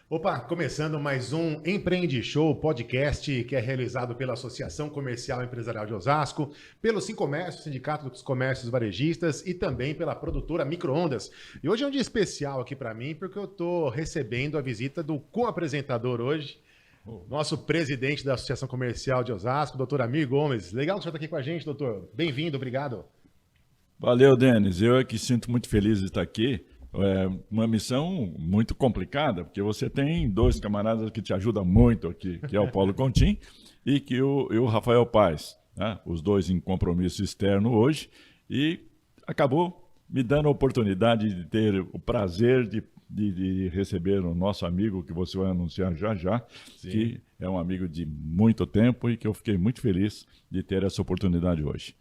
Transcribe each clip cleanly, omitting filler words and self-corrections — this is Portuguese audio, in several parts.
Opa, começando mais um Empreende Show podcast que é realizado pela Associação Comercial e Empresarial de Osasco, pelo Sincomércio, Sindicato dos Comércios Varejistas e também pela produtora Microondas. E hoje é um dia especial aqui para mim porque eu estou recebendo a visita do co-apresentador hoje, nosso presidente da Associação Comercial de Osasco, doutor Amir Gomes. Legal que o senhor está aqui com a gente, doutor. Bem-vindo, obrigado. Valeu, Denis. Eu é que sinto muito feliz de estar aqui. É uma missão muito complicada, porque você tem dois camaradas que te ajudam muito aqui, que é o Paulo Contim e o Rafael Paes, né? Os dois em compromisso externo hoje, e acabou me dando a oportunidade de ter o prazer de receber o nosso amigo, que você vai anunciar já já, Sim. Que é um amigo de muito tempo e que eu fiquei muito feliz de ter essa oportunidade hoje.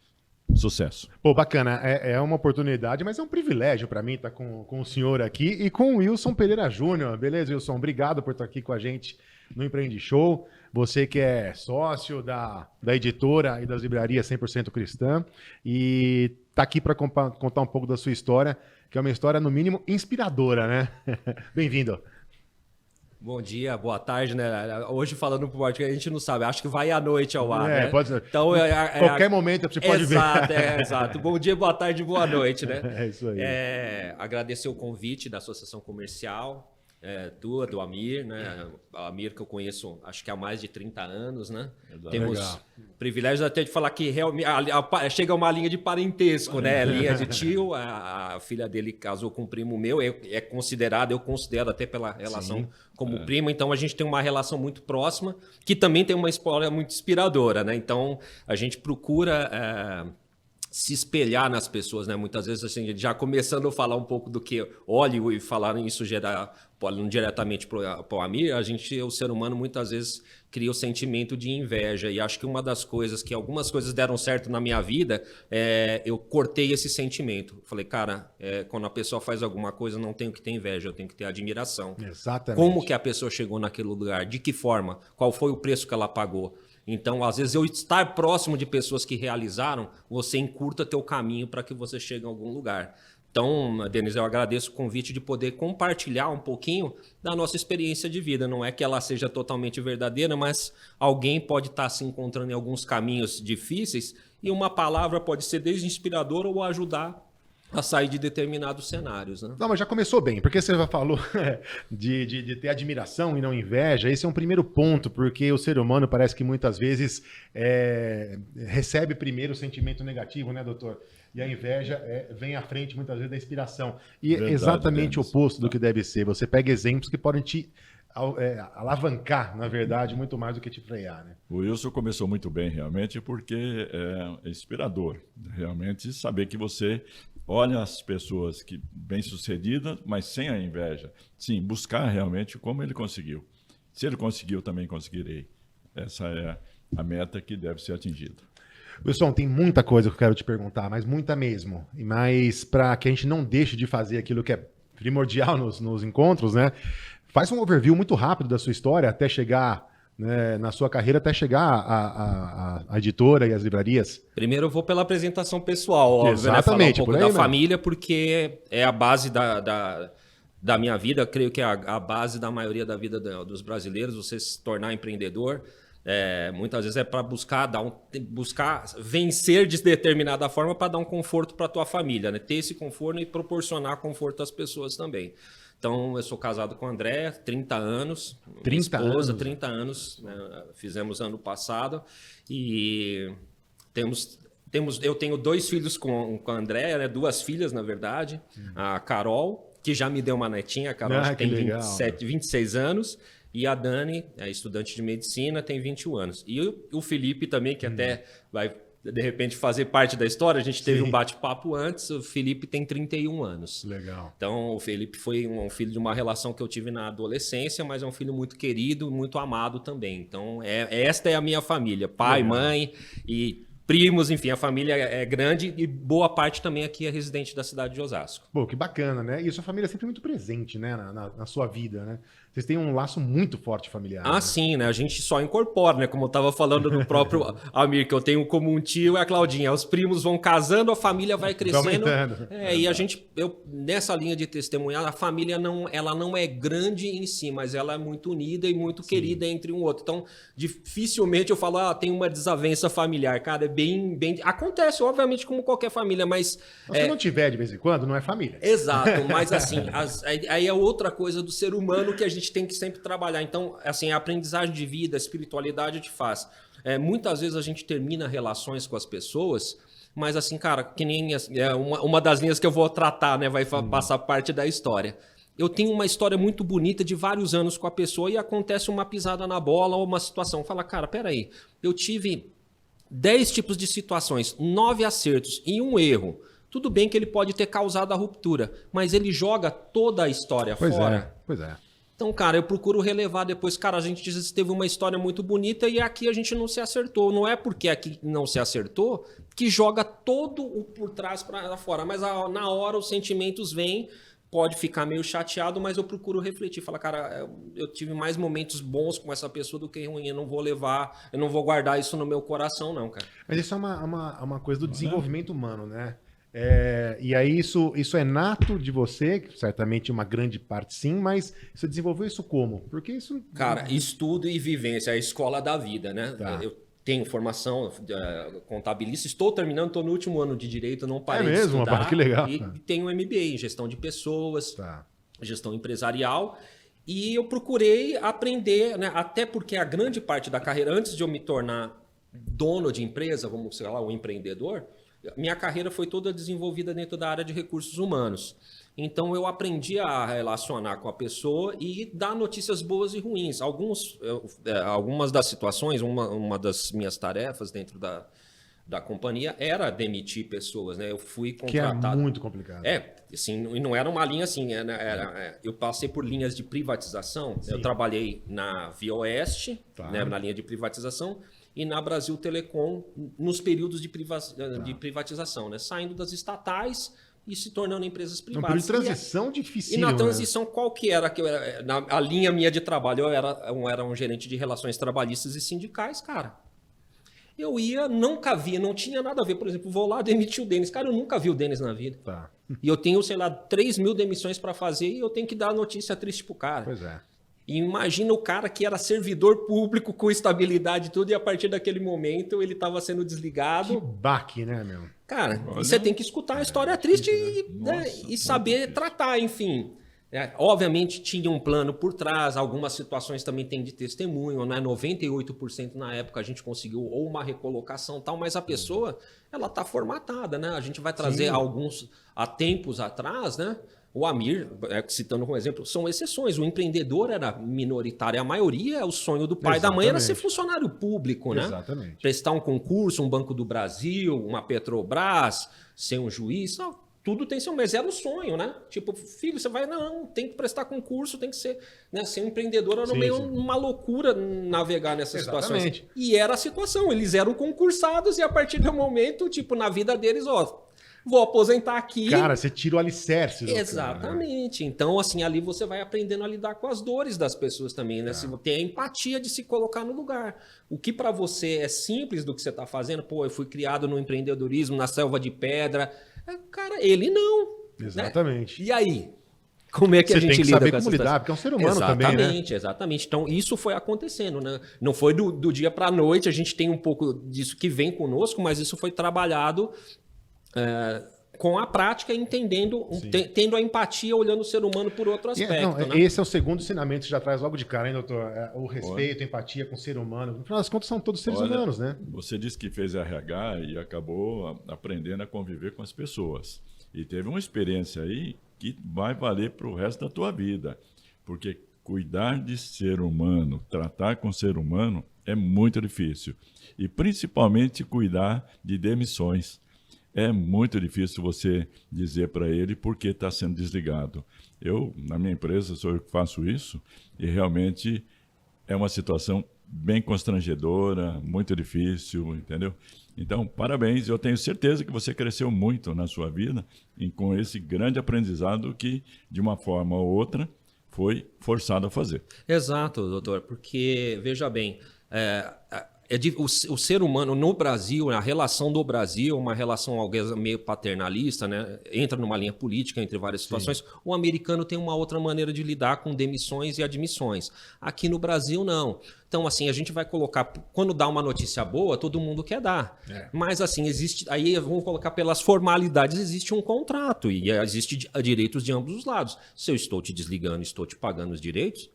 Sucesso. Pô, bacana. É uma oportunidade, mas é um privilégio para mim estar com o senhor aqui e com o Wilson Pereira Júnior. Beleza, Wilson? Obrigado por estar aqui com a gente no Empreende Show. Você que é sócio da editora e das livrarias 100% Cristã e está aqui para contar um pouco da sua história, que é uma história, no mínimo, inspiradora, né? Bem-vindo. Bom dia, boa tarde, né? Hoje falando pro podcast, a gente não sabe, acho que vai à noite ao ar, né? Pode ser. Então, qualquer momento você pode ver. Exato. Bom dia, boa tarde, boa noite, né? É isso aí. Agradecer o convite da Associação Comercial, do Amir, né? O Amir que eu conheço, acho que há mais de 30 anos, né? Temos privilégios até de falar que realmente chega uma linha de parentesco, né? Linha de tio, a filha dele casou com um primo meu, eu considero até pela relação como primo, então a gente tem uma relação muito próxima, que também tem uma história muito inspiradora, né? Então a gente procura se espelhar nas pessoas, né? Muitas vezes, assim, já começando a falar um pouco do que olho e falar isso não diretamente para o Amir, o ser humano, muitas vezes cria o sentimento de inveja. E acho que uma das coisas que algumas coisas deram certo na minha vida, eu cortei esse sentimento. Falei, cara, quando a pessoa faz alguma coisa, não tenho que ter inveja, eu tenho que ter admiração. Exatamente. Como que a pessoa chegou naquele lugar? De que forma? Qual foi o preço que ela pagou? Então, às vezes, eu estar próximo de pessoas que realizaram, você encurta teu caminho para que você chegue a algum lugar. Então, Denis, eu agradeço o convite de poder compartilhar um pouquinho da nossa experiência de vida. Não é que ela seja totalmente verdadeira, mas alguém pode estar se encontrando em alguns caminhos difíceis e uma palavra pode ser desde inspiradora ou ajudar a sair de determinados cenários, né? Não, mas já começou bem, porque você já falou de ter admiração e não inveja. Esse é um primeiro ponto, porque o ser humano parece que muitas vezes recebe primeiro o sentimento negativo, né, doutor? E a inveja vem à frente muitas vezes da inspiração. E é exatamente o oposto do que deve ser. Você pega exemplos que podem te alavancar, na verdade, muito mais do que te frear, né? O Wilson começou muito bem, realmente, porque é inspirador. Realmente, saber que você olha as pessoas bem-sucedidas, mas sem a inveja. Sim, buscar realmente como ele conseguiu. Se ele conseguiu, também conseguirei. Essa é a meta que deve ser atingida. Wilson, tem muita coisa que eu quero te perguntar, mas muita mesmo. Mas para que a gente não deixe de fazer aquilo que é primordial nos encontros, né? Faz um overview muito rápido da sua história até chegar, né, na sua carreira, até chegar à editora e às livrarias. Primeiro eu vou pela apresentação pessoal, óbvio, exatamente, né? Falar um pouco da família, porque é a base da minha vida, eu creio que é a base da maioria da vida dos brasileiros, você se tornar empreendedor. Muitas vezes é para buscar vencer de determinada forma para dar um conforto para a tua família, né? Ter esse conforto e proporcionar conforto às pessoas também. Então, eu sou casado com a Andréa, 30 anos. 30 esposa, anos? 30 anos. Né? Fizemos ano passado. E eu tenho 2 filhos com a Andréa, né? 2 filhas, na verdade. A Carol, que já me deu uma netinha. A Carol tem 26 anos. E a Dani, é estudante de medicina, tem 21 anos. E o Felipe também, que até vai, de repente, fazer parte da história. A gente teve um bate-papo antes. O Felipe tem 31 anos. Legal. Então, o Felipe foi um filho de uma relação que eu tive na adolescência, mas é um filho muito querido, muito amado também. Então, esta é a minha família. Pai, mãe e primos, enfim, a família é grande e boa parte também aqui é residente da cidade de Osasco. Pô, que bacana, né? E a sua família é sempre muito presente, né? Na sua vida, né? Vocês têm um laço muito forte familiar. Ah, né? sim, né? A gente só incorpora, né? Como eu estava falando do próprio Amir, que eu tenho como um tio e a Claudinha. Os primos vão casando, a família vai crescendo. E a gente, nessa linha de testemunhar, a família ela não é grande em si, mas ela é muito unida e muito querida entre um outro. Então, dificilmente eu falo, tem uma desavença familiar. Cara, é bem... Acontece, obviamente, como qualquer família, mas... Se não tiver de vez em quando, não é família. Exato, mas assim, aí é outra coisa do ser humano que a gente tem que sempre trabalhar. Então, assim, a aprendizagem de vida, a espiritualidade te faz. Muitas vezes a gente termina relações com as pessoas, mas assim, cara, que nem uma das linhas que eu vou tratar, né, vai passar parte da história. Eu tenho uma história muito bonita de vários anos com a pessoa e acontece uma pisada na bola ou uma situação. Fala, cara, peraí, eu tive 10 tipos de situações, 9 acertos e 1 erro. Tudo bem que ele pode ter causado a ruptura, mas ele joga toda a história fora. Pois é. Então, cara, eu procuro relevar depois. Cara, a gente teve uma história muito bonita e aqui a gente não se acertou. Não é porque aqui não se acertou que joga todo o por trás para fora. Mas na hora os sentimentos vêm, pode ficar meio chateado, mas eu procuro refletir. Falar, cara, eu tive mais momentos bons com essa pessoa do que ruim. Eu não vou guardar isso no meu coração, não, cara. Mas isso é uma coisa do desenvolvimento humano, né? E aí isso é nato de você, certamente uma grande parte sim, mas você desenvolveu isso como? Porque isso... Cara, estudo e vivência, a escola da vida, né? Tá. Eu tenho formação contabilista, estou no último ano de Direito, não parei de estudar. Rapaz, que legal. E tenho MBA em Gestão de Pessoas, Gestão Empresarial, e eu procurei aprender, né? Até porque a grande parte da carreira, antes de eu me tornar dono de empresa, vamos sei lá, um empreendedor, minha carreira foi toda desenvolvida dentro da área de recursos humanos. Então, eu aprendi a relacionar com a pessoa e dar notícias boas e ruins. Algumas das situações, uma das minhas tarefas dentro da companhia era demitir pessoas, né? Eu fui contratado... Que é muito complicado. Assim, e não era uma linha assim, eu passei por linhas de privatização. Sim. Eu trabalhei na Via Oeste, né, na linha de privatização, e na Brasil Telecom nos períodos de privatização, né? Saindo das estatais e se tornando empresas privadas. Um período de transição difícil. E na transição, qual que era? A linha minha de trabalho, eu era um gerente de relações trabalhistas e sindicais, cara. Eu nunca via, não tinha nada a ver. Por exemplo, vou lá demitir o Denis. Cara, eu nunca vi o Denis na vida. Tá. E eu tenho, sei lá, 3.000 demissões para fazer e eu tenho que dar notícia triste pro cara. Pois é. E imagina o cara que era servidor público com estabilidade e tudo, e a partir daquele momento ele estava sendo desligado. Que baque, né, meu? Cara, você tem que escutar a história triste e saber tratar, enfim. Obviamente tinha um plano por trás, algumas situações também tem de testemunho, né? 98% na época a gente conseguiu ou uma recolocação tal, mas a pessoa, ela tá formatada, né? A gente vai trazer alguns há tempos atrás, né? O Amir, citando como exemplo, são exceções. O empreendedor era minoritário. A maioria, o sonho do pai e da mãe era ser funcionário público, né? Exatamente. Prestar um concurso, um Banco do Brasil, uma Petrobras, ser um juiz. Não, tudo tem seu... Mas era o sonho, né? Tipo, filho, você vai... Não, tem que prestar concurso, tem que ser... Né? Ser um empreendedor era meio uma loucura navegar nessas situações. E era a situação. Eles eram concursados e a partir do momento, tipo, na vida deles, vou aposentar aqui. Cara, você tira o alicerce. Exatamente. Cara, né? Então, assim, ali você vai aprendendo a lidar com as dores das pessoas também, né? Se tem a empatia de se colocar no lugar. O que para você é simples do que você está fazendo, eu fui criado no empreendedorismo, na selva de pedra. Cara, ele não. Exatamente. Né? E aí? Como é que a gente lida com essa lidar, porque é um ser humano também, né? Exatamente. Então, isso foi acontecendo, né? Não foi do dia para a noite, a gente tem um pouco disso que vem conosco, mas isso foi trabalhado... com a prática, entendendo, tendo a empatia, olhando o ser humano por outro aspecto. Né? Esse é o segundo ensinamento que já traz logo de cara, hein, doutor? O respeito, a empatia com o ser humano. No final das contas, são todos seres humanos, né? Você disse que fez RH e acabou aprendendo a conviver com as pessoas. E teve uma experiência aí que vai valer para o resto da tua vida. Porque cuidar de ser humano, tratar com ser humano é muito difícil. E principalmente cuidar de demissões. É muito difícil você dizer para ele por que está sendo desligado. Eu, na minha empresa, sou eu que faço isso e realmente é uma situação bem constrangedora, muito difícil, entendeu? Então, parabéns. Eu tenho certeza que você cresceu muito na sua vida e com esse grande aprendizado que, de uma forma ou outra, foi forçado a fazer. Exato, doutor, porque, veja bem, o ser humano no Brasil, a relação do Brasil, uma relação meio paternalista, né? Entra numa linha política entre várias situações. Sim. O americano tem uma outra maneira de lidar com demissões e admissões. Aqui no Brasil, não. Então, assim, a gente vai colocar... Quando dá uma notícia boa, todo mundo quer dar. Mas, assim, existe... Aí vamos colocar pelas formalidades, existe um contrato e existe direitos de ambos os lados. Se eu estou te desligando, estou te pagando os direitos...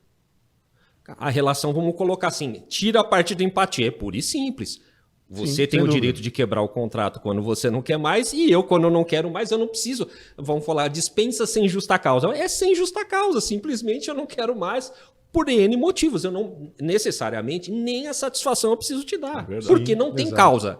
A relação, vamos colocar assim, tira a parte da empatia, é pura e simples. Você tem o direito de quebrar o contrato quando você não quer mais, e eu, quando eu não quero mais, eu não preciso. Vamos falar, dispensa sem justa causa. É sem justa causa, simplesmente eu não quero mais, por N motivos. Eu não, necessariamente, nem a satisfação eu preciso te dar, porque não tem causa.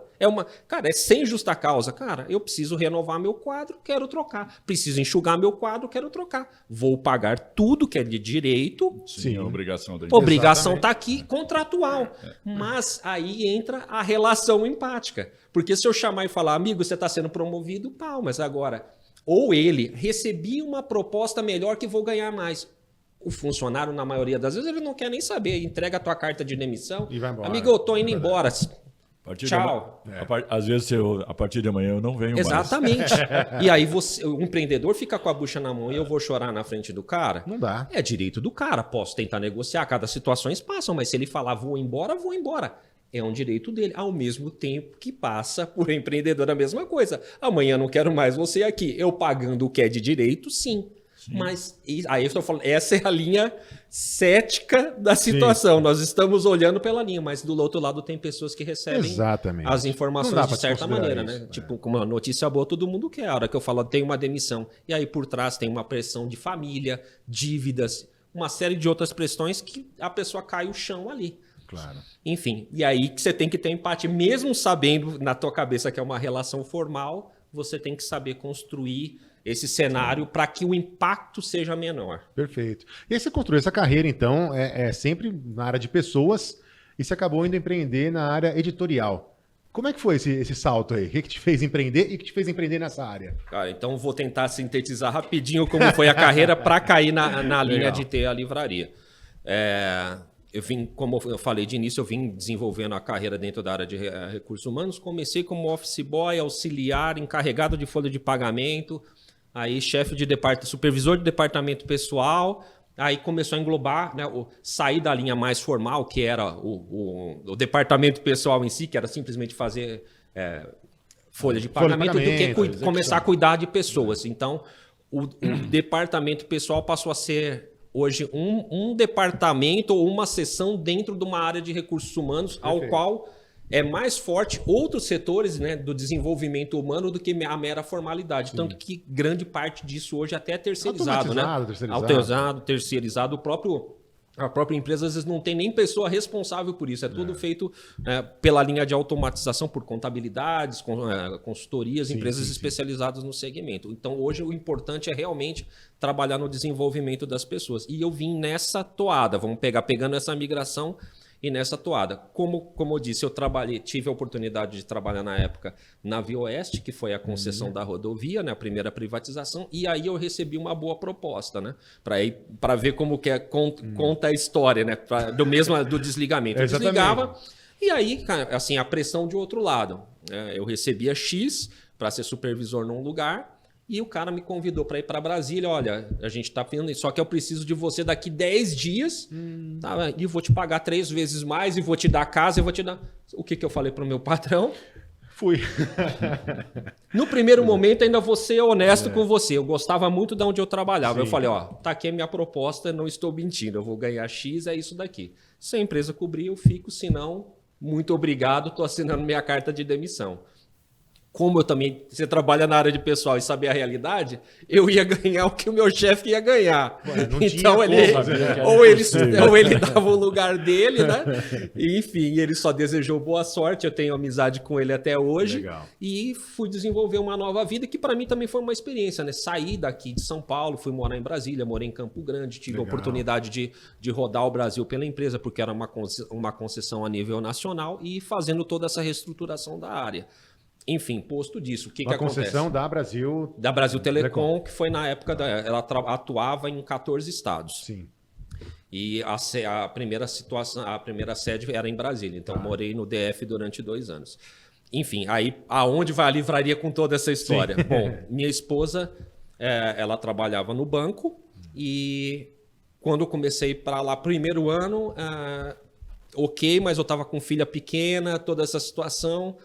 Cara, é sem justa causa. Cara, eu preciso renovar meu quadro, quero trocar. Preciso enxugar meu quadro, quero trocar. Vou pagar tudo que é de direito. Sim, a obrigação da obrigação está aqui, contratual. Mas aí entra a relação empática. Porque se eu chamar e falar, amigo, você está sendo promovido, palmas. Agora, ou ele, recebi uma proposta melhor que vou ganhar mais. O funcionário, na maioria das vezes, ele não quer nem saber. Entrega a tua carta de demissão. E vai embora. Amigo, eu tô indo embora. Tchau. Às vezes, a partir de amanhã, eu não venho mais. Exatamente. E aí, o empreendedor fica com a bucha na mão e eu vou chorar na frente do cara? Não dá. É direito do cara. Posso tentar negociar. Cada situações passam. Mas se ele falar, vou embora, vou embora. É um direito dele. Ao mesmo tempo que passa por empreendedor a mesma coisa. Amanhã não quero mais você aqui. Eu pagando o que é de direito, sim. Mas aí eu estou falando, essa é a linha cética da situação. Sim. Nós estamos olhando pela linha, mas do outro lado tem pessoas que recebem as informações de certa maneira, né? Tipo, com uma notícia boa, todo mundo quer. A hora que eu falo, tem uma demissão. E aí por trás tem uma pressão de família, dívidas, uma série de outras pressões que a pessoa cai o chão ali. Claro. Enfim, e aí que você tem que ter empatia, mesmo sabendo na tua cabeça que é uma relação formal, você tem que saber construir esse cenário para que o impacto seja menor. Perfeito. E aí você construiu essa carreira, então, sempre na área de pessoas e você acabou indo empreender na área editorial. Como é que foi esse salto aí? O que te fez empreender e o que te fez empreender nessa área? Cara, então vou tentar sintetizar rapidinho como foi a carreira para cair na linha de ter a livraria. Eu vim, como eu falei de início, eu vim desenvolvendo a carreira dentro da área de recursos humanos. Comecei como office boy, auxiliar, encarregado de folha de pagamento, aí chefe de departamento, supervisor de departamento pessoal. Aí começou a englobar, né, sair da linha mais formal, que era o departamento pessoal em si, que era simplesmente fazer folha de pagamento, do que começar a cuidar de pessoas. Então, o departamento pessoal passou a ser hoje um departamento ou uma seção dentro de uma área de recursos humanos, ao qual é mais forte outros setores, né, do desenvolvimento humano do que a mera formalidade. Sim. Tanto que grande parte disso hoje até é terceirizado, né? Terceirizado. A própria empresa às vezes não tem nem pessoa responsável por isso. É tudo feito pela linha de automatização, por contabilidades, consultorias, empresas especializadas no segmento. Então hoje o importante é realmente trabalhar no desenvolvimento das pessoas. E eu vim nessa toada, vamos pegando essa migração e nessa toada. Como eu disse, eu tive a oportunidade de trabalhar na época na Via Oeste, que foi a concessão da rodovia, né, a primeira privatização, e aí eu recebi uma boa proposta, né, para ver como que conta a história, né, do desligamento. Eu desligava, e aí, assim, a pressão de outro lado. Eu recebia X para ser supervisor num lugar, e o cara me convidou para ir para Brasília. Olha, a gente está vendo, só que eu preciso de você daqui 10 dias, tá? E vou te pagar 3 vezes mais, e vou te dar casa, e vou te dar... O que eu falei para o meu patrão? Fui. No primeiro momento, ainda vou ser honesto com você. Eu gostava muito de onde eu trabalhava. Sim. Eu falei, tá aqui a minha proposta, não estou mentindo. Eu vou ganhar X, é isso daqui. Se a empresa cobrir, eu fico. Se não, muito obrigado, estou assinando minha carta de demissão. como eu também, você trabalha na área de pessoal e saber a realidade, eu ia ganhar o que o meu chefe ia ganhar. Ué, então ou ele dava o lugar dele, né? E, enfim, ele só desejou boa sorte, eu tenho amizade com ele até hoje. Legal. E fui desenvolver uma nova vida, que para mim também foi uma experiência, né? Saí daqui de São Paulo, fui morar em Brasília, morei em Campo Grande, tive a oportunidade de rodar o Brasil pela empresa, porque era uma concessão a nível nacional, e fazendo toda essa reestruturação da área. Enfim, posto disso, o que acontece? A concessão da Brasil... Da Brasil Telecom, que foi na época, ela atuava em 14 estados. Sim. E a primeira sede era em Brasília, então morei no DF durante 2 anos. Enfim, aí aonde vai a livraria com toda essa história? Sim. Bom, minha esposa, ela trabalhava no banco, e quando eu comecei para lá, primeiro ano, ok, mas eu estava com filha pequena, toda essa situação...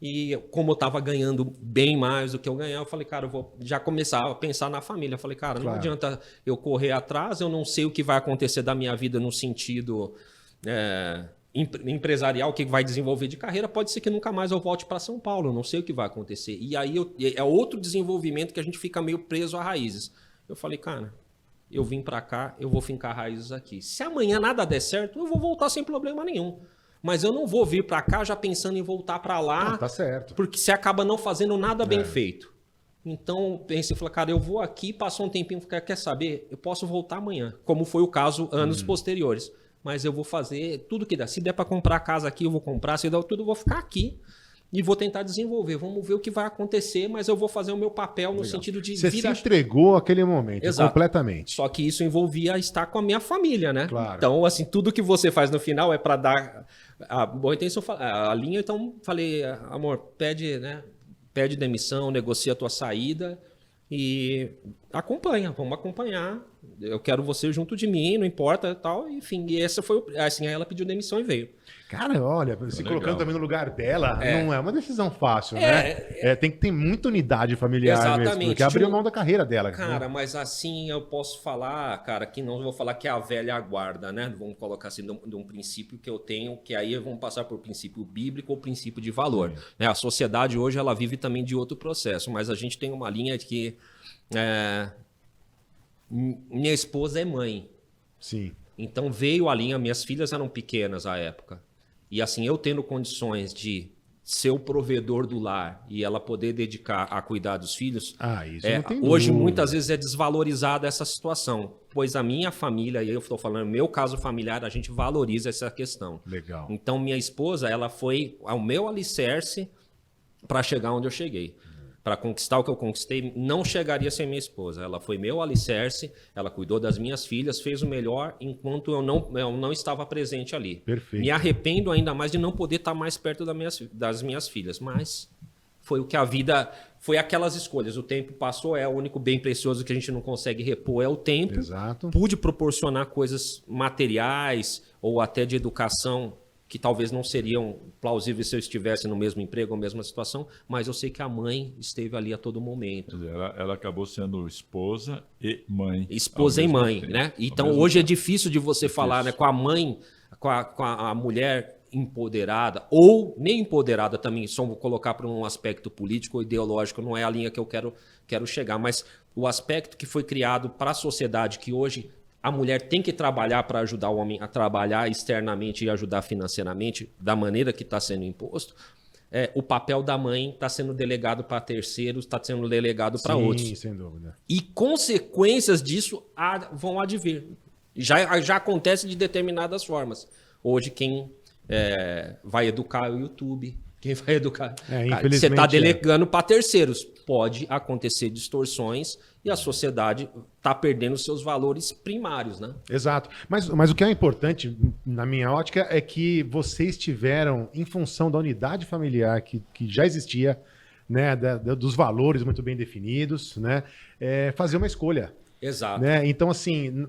E como eu estava ganhando bem mais do que eu ganhava, eu falei, cara, eu vou já começar a pensar na família. Eu falei, cara, não adianta eu correr atrás, eu não sei o que vai acontecer da minha vida no sentido empresarial, o que vai desenvolver de carreira. Pode ser que nunca mais eu volte para São Paulo, eu não sei o que vai acontecer. E aí é outro desenvolvimento que a gente fica meio preso a raízes. Eu falei, cara, eu vim para cá, eu vou fincar raízes aqui. Se amanhã nada der certo, eu vou voltar sem problema nenhum. Mas eu não vou vir para cá já pensando em voltar para lá. Tá certo. Porque você acaba não fazendo nada bem feito. Então, pensei, falei, cara, eu vou aqui, passou um tempinho, quer saber? Eu posso voltar amanhã, como foi o caso anos posteriores. Mas eu vou fazer tudo que dá. Se der para comprar a casa aqui, eu vou comprar. Se der tudo, eu vou ficar aqui. E vou tentar desenvolver. Vamos ver o que vai acontecer, mas eu vou fazer o meu papel no sentido de... Você se entregou àquele momento, completamente. Só que isso envolvia estar com a minha família, né? Claro. Então, assim, tudo que você faz no final é para dar... A boa intenção, a linha, então, falei, amor, pede demissão, negocia a tua saída e vamos acompanhar. Eu quero você junto de mim, não importa, tal, enfim. E essa foi, assim, aí ela pediu demissão e veio. Cara, olha, se colocando também no lugar dela, não é uma decisão fácil, né? Tem que ter muita unidade familiar mesmo, porque abriu mão da carreira dela. Cara, mas assim eu posso falar, cara, que não vou falar que é a velha guarda, né? Vamos colocar assim, de um princípio que eu tenho, que aí vamos passar por princípio bíblico ou princípio de valor. Né? A sociedade hoje, ela vive também de outro processo, mas a gente tem uma linha de que minha esposa é mãe. Sim. Então veio a linha, minhas filhas eram pequenas à época. E assim, eu tendo condições de ser o provedor do lar e ela poder dedicar a cuidar dos filhos, isso não tem hoje dúvida. muitas vezes é desvalorizada essa situação. Pois a minha família, e eu estou falando, meu caso familiar, a gente valoriza essa questão. Legal. Então minha esposa, ela foi ao meu alicerce para chegar onde eu cheguei. Para conquistar o que eu conquistei, não chegaria sem minha esposa. Ela foi meu alicerce, ela cuidou das minhas filhas, fez o melhor enquanto eu não estava presente ali. Perfeito. Me arrependo ainda mais de não poder estar mais perto das minhas filhas, mas foi o que a vida... Foi aquelas escolhas. O tempo passou, é o único bem precioso que a gente não consegue repor, é o tempo. Exato. Pude proporcionar coisas materiais ou até de educação que talvez não seriam plausíveis se eu estivesse no mesmo emprego ou mesma situação, mas eu sei que a mãe esteve ali a todo momento. Ela acabou sendo esposa e mãe. Esposa e mãe, né? Então hoje é difícil de você falar, né, com a mãe, com a mulher empoderada, ou nem empoderada também, só vou colocar para um aspecto político ou ideológico, não é a linha que eu quero chegar, mas o aspecto que foi criado para a sociedade, que hoje a mulher tem que trabalhar para ajudar o homem a trabalhar externamente e ajudar financeiramente, da maneira que está sendo imposto, o papel da mãe está sendo delegado para terceiros, está sendo delegado para outros. Sim, sem dúvida. E consequências disso vão advir. Já acontece de determinadas formas. Hoje, quem vai educar é o YouTube. Quem vai educar? Você está delegando para terceiros. Pode acontecer distorções e a sociedade está perdendo seus valores primários, né? Exato. Mas o que é importante, na minha ótica, é que vocês tiveram, em função da unidade familiar que já existia, né, dos valores muito bem definidos, né, fazer uma escolha. Exato. Né? Então, assim,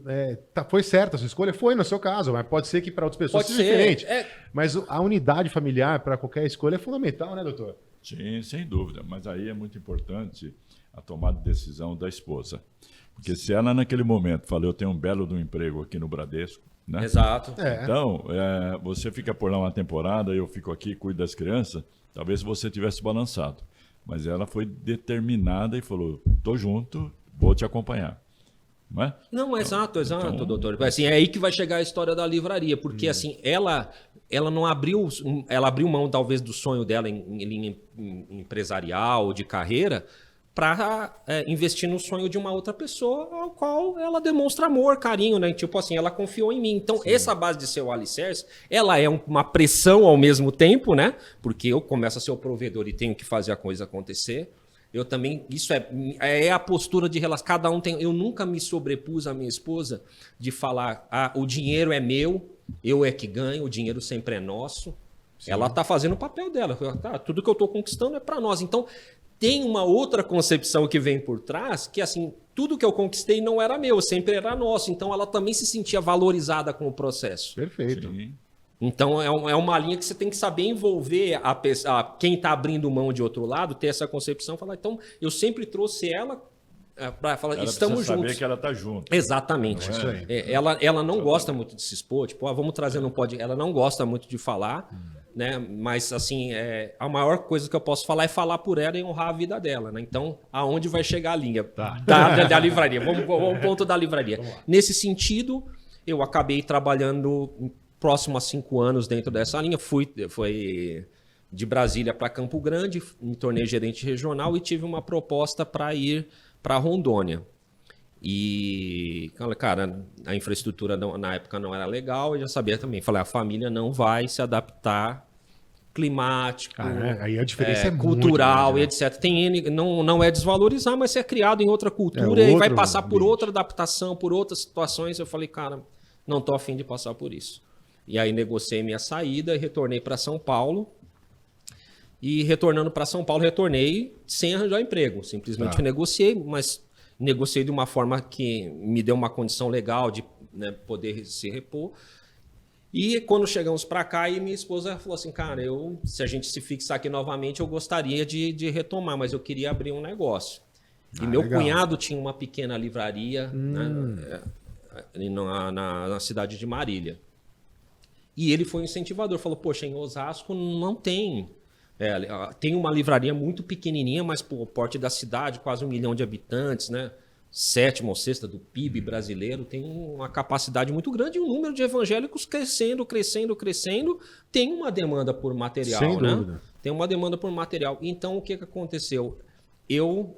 foi certa a sua escolha? Foi no seu caso, mas pode ser que para outras pessoas seja diferente. Mas a unidade familiar para qualquer escolha é fundamental, né, doutor? Sim, sem dúvida. Mas aí é muito importante a tomada de decisão da esposa. Porque se ela, naquele momento, falou, eu tenho um belo de um emprego aqui no Bradesco, né? Exato. Então, você fica por lá uma temporada, eu fico aqui, cuido das crianças, talvez você tivesse balançado. mas ela foi determinada e falou, tô junto, vou te acompanhar. Não é? Não, exato, doutor. Assim, é aí que vai chegar a história da livraria, porque assim, ela não abriu, ela abriu mão talvez do sonho dela em linha empresarial, de carreira, para investir no sonho de uma outra pessoa, ao qual ela demonstra amor, carinho, né? Tipo assim, ela confiou em mim. Então, essa base de ser o alicerce, ela é uma pressão ao mesmo tempo, né? Porque eu começo a ser o provedor e tenho que fazer a coisa acontecer. Eu também, isso é a postura de relação. Cada um tem. Eu nunca me sobrepus à minha esposa de falar, o dinheiro é meu, eu é que ganho, o dinheiro sempre é nosso. Sim. Ela está fazendo o papel dela. Tudo que eu estou conquistando é para nós. Então, tem uma outra concepção que vem por trás, que assim, tudo que eu conquistei não era meu, sempre era nosso. Então, ela também se sentia valorizada com o processo. Perfeito. Sim. Então, é uma linha que você tem que saber envolver quem está abrindo mão de outro lado, ter essa concepção, falar, então, eu sempre trouxe ela para falar, ela estamos juntos. Saber que ela está junto. Exatamente. Ela não gosta muito de se expor, tipo, vamos trazer no podcast. Ela não gosta muito de falar, né? Mas, assim, a maior coisa que eu posso falar é falar por ela e honrar a vida dela, né? Então, aonde vai chegar a linha da livraria? Vamos ao ponto da livraria. Nesse sentido, eu acabei trabalhando próximo a 5 anos dentro dessa linha. Foi de Brasília para Campo Grande, me tornei gerente regional e tive uma proposta para ir para Rondônia. E, cara, a infraestrutura na época não era legal, eu já sabia também. Falei, a família não vai se adaptar, climático, aí a diferença é cultural muito e etc. Não é desvalorizar, mas você é criado em outra cultura e vai passar por outra adaptação, por outras situações. Eu falei, cara, não estou afim de passar por isso. E aí negociei minha saída e retornei para São Paulo. E retornando para São Paulo, retornei sem arranjar emprego. Simplesmente negociei, mas negociei de uma forma que me deu uma condição legal de, né, poder se repor. E quando chegamos para cá, minha esposa falou assim, cara, se a gente se fixar aqui novamente, eu gostaria de retomar, mas eu queria abrir um negócio. E meu cunhado tinha uma pequena livraria na cidade de Marília. E ele foi um incentivador, falou, poxa, em Osasco não tem... tem uma livraria muito pequenininha, mas por porte da cidade, quase 1 milhão de habitantes, né? 7ª ou 6ª do PIB brasileiro, tem uma capacidade muito grande e um número de evangélicos crescendo. Tem uma demanda por material, sem dúvida. Tem uma demanda por material. Então, o que aconteceu? Eu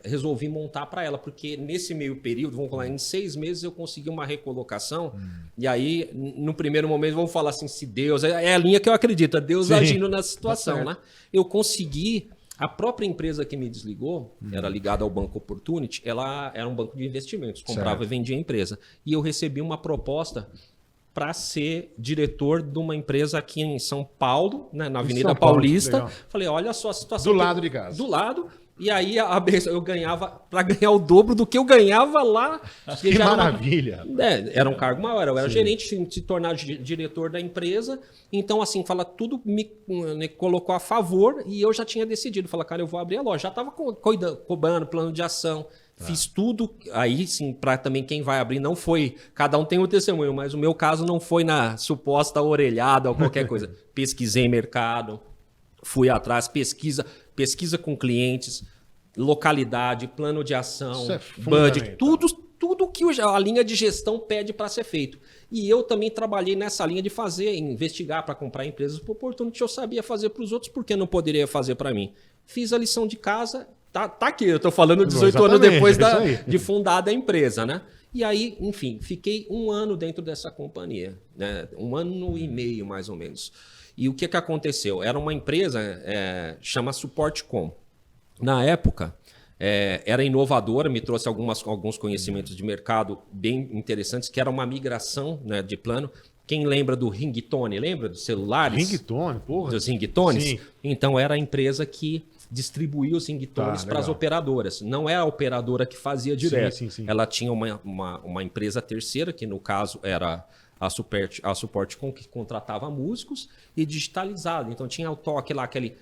resolvi montar para ela, porque nesse meio período, vamos falar, em 6 meses eu consegui uma recolocação. E aí, no primeiro momento, vamos falar assim, se Deus... É a linha que eu acredito, Deus agindo na situação, né? Eu consegui... A própria empresa que me desligou, era ligada ao Banco Opportunity, ela era um banco de investimentos, comprava e vendia a empresa. E eu recebi uma proposta para ser diretor de uma empresa aqui em São Paulo, né, na Avenida Paulista. Falei, olha só a situação. Do lado de casa. Do lado. E aí eu ganhava, para ganhar o dobro do que eu ganhava lá. Que maravilha. Era um cargo maior, eu era gerente, se tornar diretor da empresa. Então, assim, tudo me colocou a favor e eu já tinha decidido. Falei, cara, eu vou abrir a loja. Já estava cobrando plano de ação. Fiz tudo. Aí, sim, para também quem vai abrir, não foi... Cada um tem um testemunho, mas o meu caso não foi na suposta orelhada ou qualquer coisa. Pesquisei mercado, fui atrás, pesquisa com clientes, localidade, plano de ação, budget, tudo que a linha de gestão pede para ser feito. E eu também trabalhei nessa linha de investigar para comprar empresas por oportunidade que eu sabia fazer para os outros, porque não poderia fazer para mim. Fiz a lição de casa, tá aqui, eu estou falando 18 anos depois de fundada a empresa, né? E aí, enfim, fiquei 1 ano dentro dessa companhia, né? 1 ano e meio, mais ou menos. E o que aconteceu? Era uma empresa, chama Supportcom. Na época, era inovadora, me trouxe alguns conhecimentos de mercado bem interessantes, que era uma migração, né, de plano. Quem lembra do ringtone? Lembra dos celulares? Ringtone, porra. Dos ringtones? Sim. Então, era a empresa que distribuía os ringtones para as operadoras. Não é a operadora que fazia direto. Sim. Ela tinha uma empresa terceira, que no caso era... A Supportcom, que contratava músicos e digitalizado. Então tinha o toque lá, aquele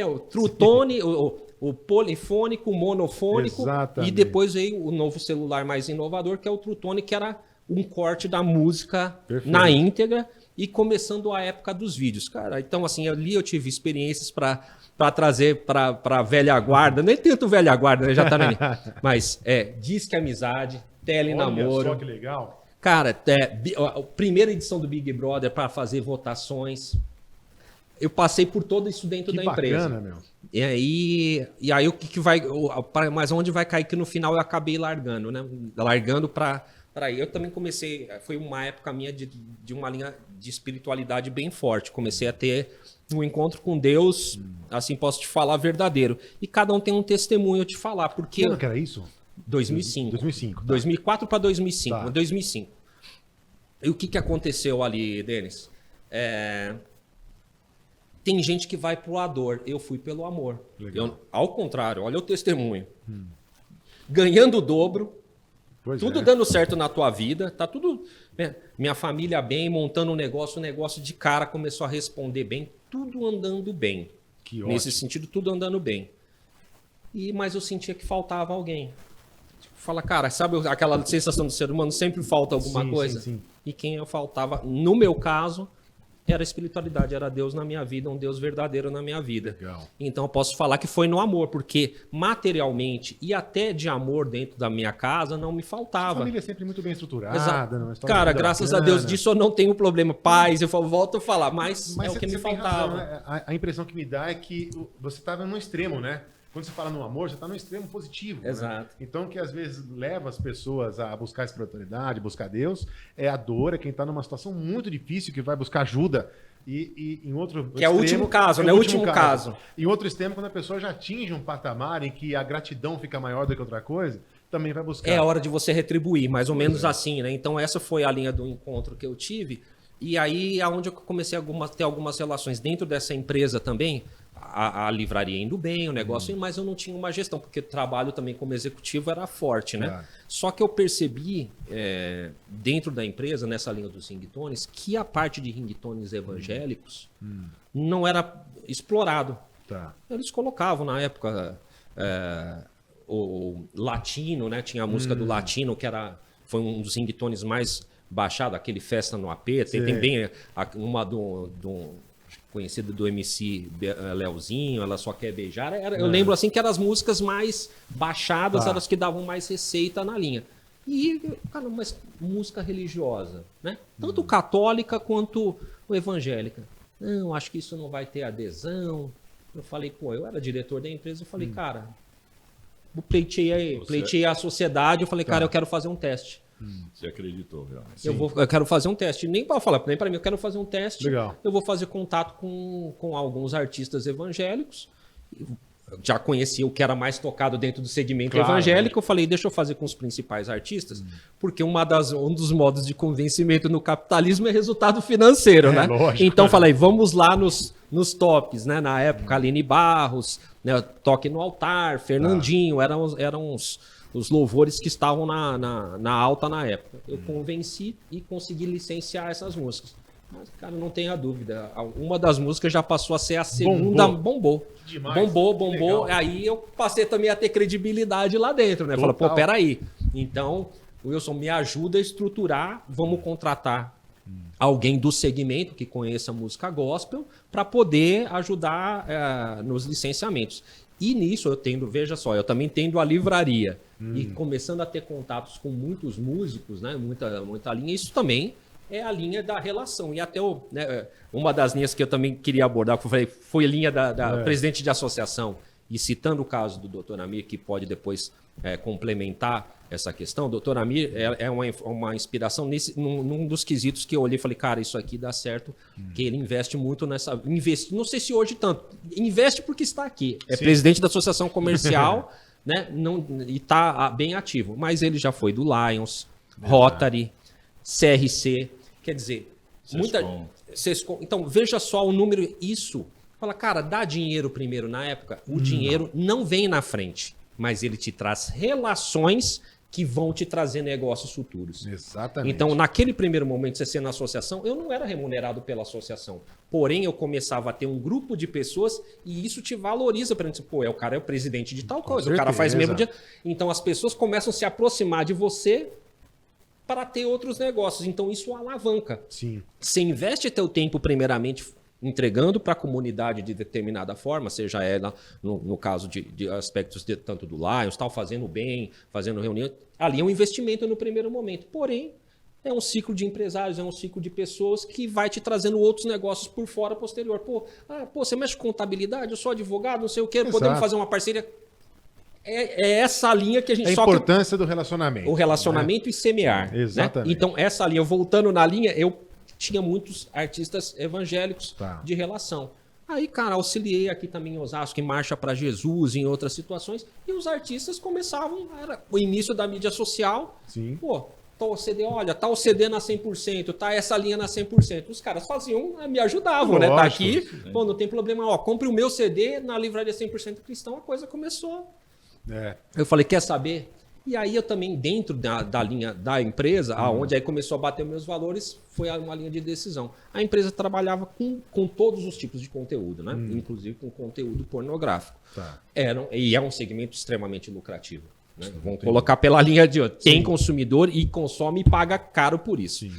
o trutone, o polifônico, o monofônico. Exatamente. E depois veio o novo celular mais inovador, que é o trutone, que era um corte da música na íntegra. e começando a época dos vídeos. Cara, então assim, ali eu tive experiências para trazer para a velha guarda, nem tanto velha guarda, né? Já tá ali. Mas Disque Amizade, Telenamoro. Olha só que legal. Cara, a primeira edição do Big Brother para fazer votações. Eu passei por tudo isso dentro da empresa. Bacana, meu. E aí o que vai. Mas onde vai cair que no final eu acabei largando, né? Largando para ir. Eu também comecei. Foi uma época minha de uma linha de espiritualidade bem forte. Comecei a ter um encontro com Deus, assim posso te falar, verdadeiro. E cada um tem um testemunho te falar. Porque. Quando que era isso? 2005. 2005. Tá. 2004 para 2005. Tá. 2005. E o que aconteceu ali, Denis? Tem gente que vai pro dor. Eu fui pelo amor. Ao contrário, olha o testemunho. Ganhando o dobro, tudo dando certo na tua vida, tá tudo. Né? Minha família bem, montando um negócio, o negócio de cara começou a responder bem, tudo andando bem. Que Nesse sentido, tudo andando bem. Mas eu sentia que faltava alguém. Fala, cara, sabe aquela sensação do ser humano? Sempre falta alguma coisa. Sim. E quem eu faltava, no meu caso, era a espiritualidade, era Deus na minha vida, um Deus verdadeiro na minha vida. Legal. Então eu posso falar que foi no amor, porque materialmente e até de amor dentro da minha casa não me faltava. A família é sempre muito bem estruturada. Cara, graças a Deus disso eu não tenho problema. Paz, eu volto a falar, mas é o que me faltava. Razão, né? A impressão que me dá é que você estava no extremo, né? Quando você fala no amor, você está no extremo positivo. Exato. Né? Então, que às vezes leva as pessoas a buscar espiritualidade, buscar Deus, é a dor, é quem está numa situação muito difícil, que vai buscar ajuda. E em outro que extremo, é o último caso, né? O último caso. Em outro extremo, quando a pessoa já atinge um patamar em que a gratidão fica maior do que outra coisa, também vai buscar. É a hora de você retribuir, mais ou menos assim, né? Então, essa foi a linha do encontro que eu tive. E aí, aonde eu comecei a ter algumas relações dentro dessa empresa também, a livraria indo bem, o negócio, mas eu não tinha uma gestão, porque o trabalho também como executivo era forte, né? Claro. Só que eu percebi, dentro da empresa, nessa linha dos ringtones, que a parte de ringtones evangélicos não era explorado. Tá. Eles colocavam, na época, o latino, né? Tinha a música do latino, que foi um dos ringtones mais baixados, aquele Festa no AP. Tem bem uma conhecida do MC Leozinho, Ela Só Quer Beijar. Eu lembro assim que eram as músicas mais baixadas, elas que davam mais receita na linha. E, cara, mas música religiosa, né? Tanto católica quanto evangélica. Não, acho que isso não vai ter adesão. Eu falei, pô, eu era diretor da empresa, eu falei, cara, pleiteei a sociedade, eu falei, cara, eu quero fazer um teste. Você acreditou, realmente. Eu quero fazer um teste. Nem para falar, nem para mim, eu quero fazer um teste. Legal. Eu vou fazer contato com alguns artistas evangélicos. Eu já conhecia o que era mais tocado dentro do segmento evangélico. Eu falei, deixa eu fazer com os principais artistas, porque um dos modos de convencimento no capitalismo é resultado financeiro, né? Lógico, então falei, vamos lá nos tops, né? Na época, Aline Barros, né? Toque no Altar, Fernandinho, eram os louvores que estavam na alta na época. Eu convenci e consegui licenciar essas músicas. Mas, cara, não tenha dúvida. Uma das músicas já passou a ser a segunda. Bombou. Demais. Bombou. Aí eu passei também a ter credibilidade lá dentro, né? Falei, pô, peraí. Então, o Wilson me ajuda a estruturar. Vamos contratar alguém do segmento que conheça música gospel para poder ajudar nos licenciamentos. E nisso eu também tendo a livraria e começando a ter contatos com muitos músicos, né? Muita linha, isso também é a linha da relação. E até uma das linhas que eu também queria abordar, que eu falei, foi a linha da presidente de associação, e citando o caso do Dr. Amir, que pode depois complementar essa questão. O Dr. Amir é uma inspiração num dos quesitos que eu olhei e falei, cara, isso aqui dá certo, que ele investe muito nessa... não sei se hoje tanto. Investe porque está aqui. É Sim. presidente da Associação Comercial, né? E está bem ativo. Mas ele já foi do Lions, Rotary, CRC. Quer dizer, Sescom. Então, veja só o número. Isso. Fala, cara, dá dinheiro primeiro na época. O dinheiro não vem na frente, mas ele te traz relações que vão te trazer negócios futuros. Exatamente. Então, naquele primeiro momento, você ser na associação, eu não era remunerado pela associação. Porém, eu começava a ter um grupo de pessoas e isso te valoriza. Para dizer, pô, o cara é o presidente de tal coisa, o cara faz mesmo dia. Então, as pessoas começam a se aproximar de você para ter outros negócios. Então, isso alavanca. Sim. Você investe teu tempo, primeiramente, entregando para a comunidade de determinada forma, seja ela, no caso de aspectos tanto do Lions, tal, fazendo bem, fazendo reunião. Ali é um investimento no primeiro momento. Porém, é um ciclo de empresários, é um ciclo de pessoas que vai te trazendo outros negócios por fora, posterior. Pô, você mexe com contabilidade, eu sou advogado, não sei o quê, podemos fazer uma parceria. É essa linha que a gente... A importância do relacionamento. O relacionamento, né? E semear. Exatamente. Né? Então, essa linha, voltando na linha, eu tinha muitos artistas evangélicos de relação. Aí, cara, auxiliei aqui também em Osasco, em Marcha para Jesus, em outras situações, e os artistas começavam, era o início da mídia social. Sim. Pô, tal CD, olha, tal CD na 100%, tá essa linha na 100%. Os caras faziam, me ajudavam, né? Tá aqui, pô, não tem problema, ó, compre o meu CD na livraria 100% cristão, a coisa começou. Eu falei, quer saber? E aí eu também, dentro da linha da empresa, aonde aí começou a bater meus valores, foi uma linha de decisão. A empresa trabalhava com todos os tipos de conteúdo, né? Inclusive com conteúdo pornográfico. E é um segmento extremamente lucrativo. Né? Vamos colocar pela linha de tem consumidor e consome e paga caro por isso. Sim.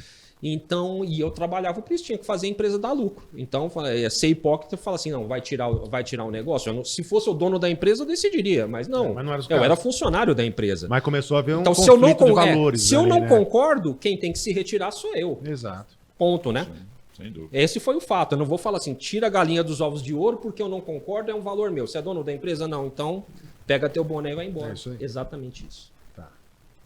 Então, e eu trabalhava por isso, tinha que fazer a empresa dar lucro. Então, ser hipócrita e falar assim, não, vai tirar o negócio. Se fosse o dono da empresa, eu decidiria, mas não. Mas não eu era funcionário da empresa. Mas começou a haver então, conflito de valores. Se eu não concordo, quem tem que se retirar sou eu. Exato. Ponto, né? Sem dúvida. Esse foi o fato. Eu não vou falar assim, tira a galinha dos ovos de ouro porque eu não concordo, é um valor meu. Você é dono da empresa? Não. Então, pega teu boné e vai embora. Isso aí. Exatamente isso.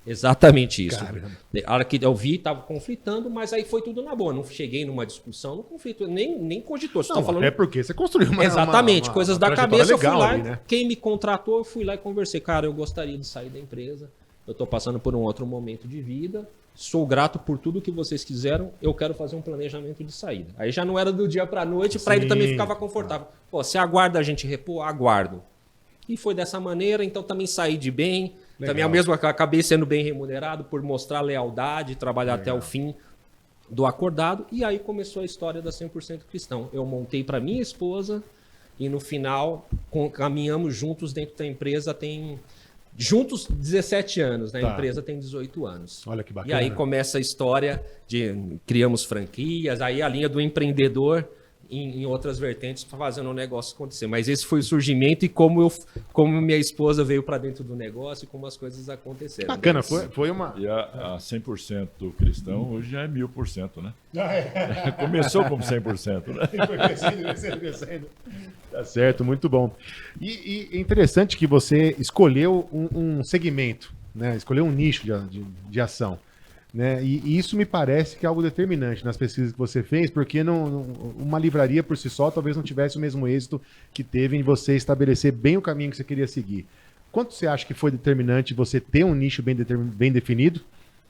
Exatamente isso. Caramba. A hora que eu vi, estava conflitando, mas aí foi tudo na boa. Não cheguei numa discussão, não conflito, nem cogitou. Você tá falando... É porque você construiu uma Exatamente, coisas da cabeça. Eu fui lá, ali, né? Quem me contratou, eu fui lá e conversei. Cara, eu gostaria de sair da empresa. Eu estou passando por um outro momento de vida. Sou grato por tudo que vocês quiseram. Eu quero fazer um planejamento de saída. Aí já não era do dia para a noite, para ele também ficava confortável. Pô, você aguarda a gente repor? Aguardo. E foi dessa maneira, então também saí de bem. Legal. Também eu mesmo acabei sendo bem remunerado por mostrar lealdade, trabalhar até o fim do acordado. E aí começou a história da 100% Cristão. Eu montei para minha esposa e no final caminhamos juntos dentro da empresa. Juntos 17 anos, né? A empresa tem 18 anos. Olha que bacana. E aí começa a história de criamos franquias, aí a linha do empreendedor em outras vertentes fazendo o negócio acontecer. Mas esse foi o surgimento e como minha esposa veio para dentro do negócio e como as coisas aconteceram. Bacana, foi uma... E a 100% do cristão hoje já é 1000%, né? Começou como 100%, né? Foi crescendo. Tá certo, muito bom. E é interessante que você escolheu um segmento, né? Escolheu um nicho de ação. Né? E isso me parece que é algo determinante nas pesquisas que você fez, porque uma livraria por si só talvez não tivesse o mesmo êxito que teve em você estabelecer bem o caminho que você queria seguir. Quanto você acha que foi determinante você ter um nicho bem definido?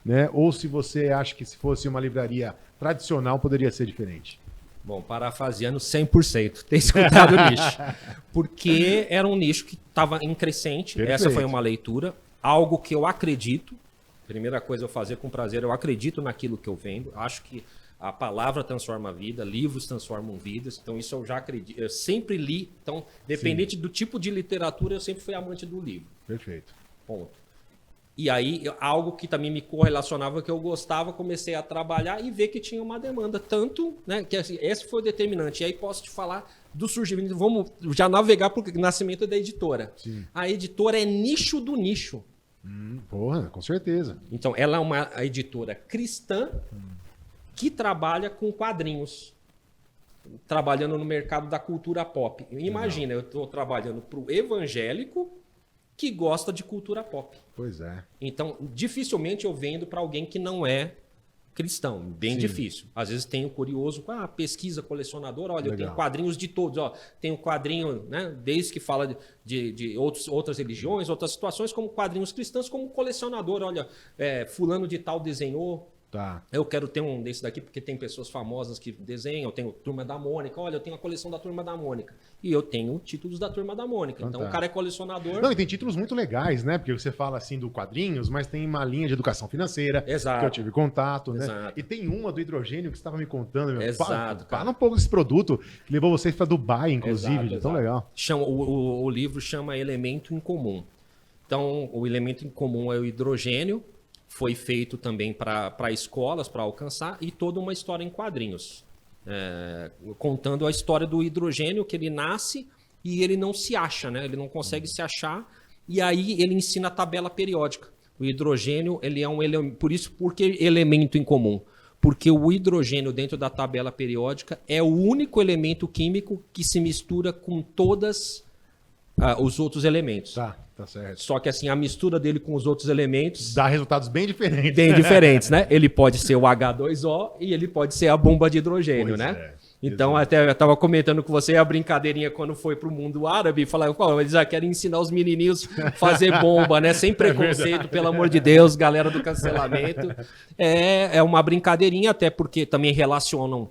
Né? Ou se você acha que se fosse uma livraria tradicional poderia ser diferente? Bom, parafraseando 100%, ter escutado o nicho. Porque era um nicho que estava em crescente. Perfeito. Essa foi uma leitura, algo que eu acredito. Primeira coisa eu fazer com prazer, eu acredito naquilo que eu vendo, acho que a palavra transforma a vida, livros transformam vidas, então isso eu já acredito, eu sempre li, então dependente do tipo de literatura, eu sempre fui amante do livro. Perfeito. Ponto. E aí, algo que também me correlacionava, que eu gostava, comecei a trabalhar e ver que tinha uma demanda, tanto, né, que assim, esse foi o determinante, e aí posso te falar do surgimento, vamos já navegar para o nascimento da editora. Sim. A editora é nicho do nicho. Porra, com certeza. Então, ela é uma editora cristã que trabalha com quadrinhos, trabalhando no mercado da cultura pop. Imagina, eu estou trabalhando para o evangélico que gosta de cultura pop. Pois é. Então, dificilmente eu vendo para alguém que não é cristão, bem difícil. Às vezes tem o curioso, pesquisa, colecionador, olha, eu tenho quadrinhos de todos, ó, tenho quadrinho, né, desde que fala de outras religiões, outras situações, como quadrinhos cristãos, como colecionador, olha, fulano de tal desenhou, eu quero ter um desse daqui, porque tem pessoas famosas que desenham, eu tenho Turma da Mônica, olha, eu tenho a coleção da Turma da Mônica, e eu tenho títulos da Turma da Mônica, então o cara é colecionador. Não, e tem títulos muito legais, né, porque você fala assim do quadrinhos, mas tem uma linha de educação financeira, que eu tive contato, né, e tem uma do hidrogênio que você estava me contando, meu. Fala um pouco desse produto, que levou vocês para Dubai, inclusive, tão legal. O livro chama Elemento em Comum. Então, o elemento em comum é o hidrogênio, foi feito também para escolas, para alcançar, e toda uma história em quadrinhos. Contando a história do hidrogênio, que ele nasce e ele não se acha, né? Ele não consegue se achar, e aí ele ensina a tabela periódica. O hidrogênio, ele é um elemento, por que elemento em comum? Porque o hidrogênio dentro da tabela periódica é o único elemento químico que se mistura com todos os outros elementos. Tá certo. Só que assim, a mistura dele com os outros elementos dá resultados bem diferentes. Bem diferentes, né? Ele pode ser o H2O e ele pode ser a bomba de hidrogênio, Pois né? é. Então, até eu estava comentando com você a brincadeirinha quando foi para o mundo árabe, falaram, eles já querem ensinar os menininhos a fazer bomba, né? Sem preconceito, pelo amor de Deus, galera do cancelamento. É uma brincadeirinha, até porque também relacionam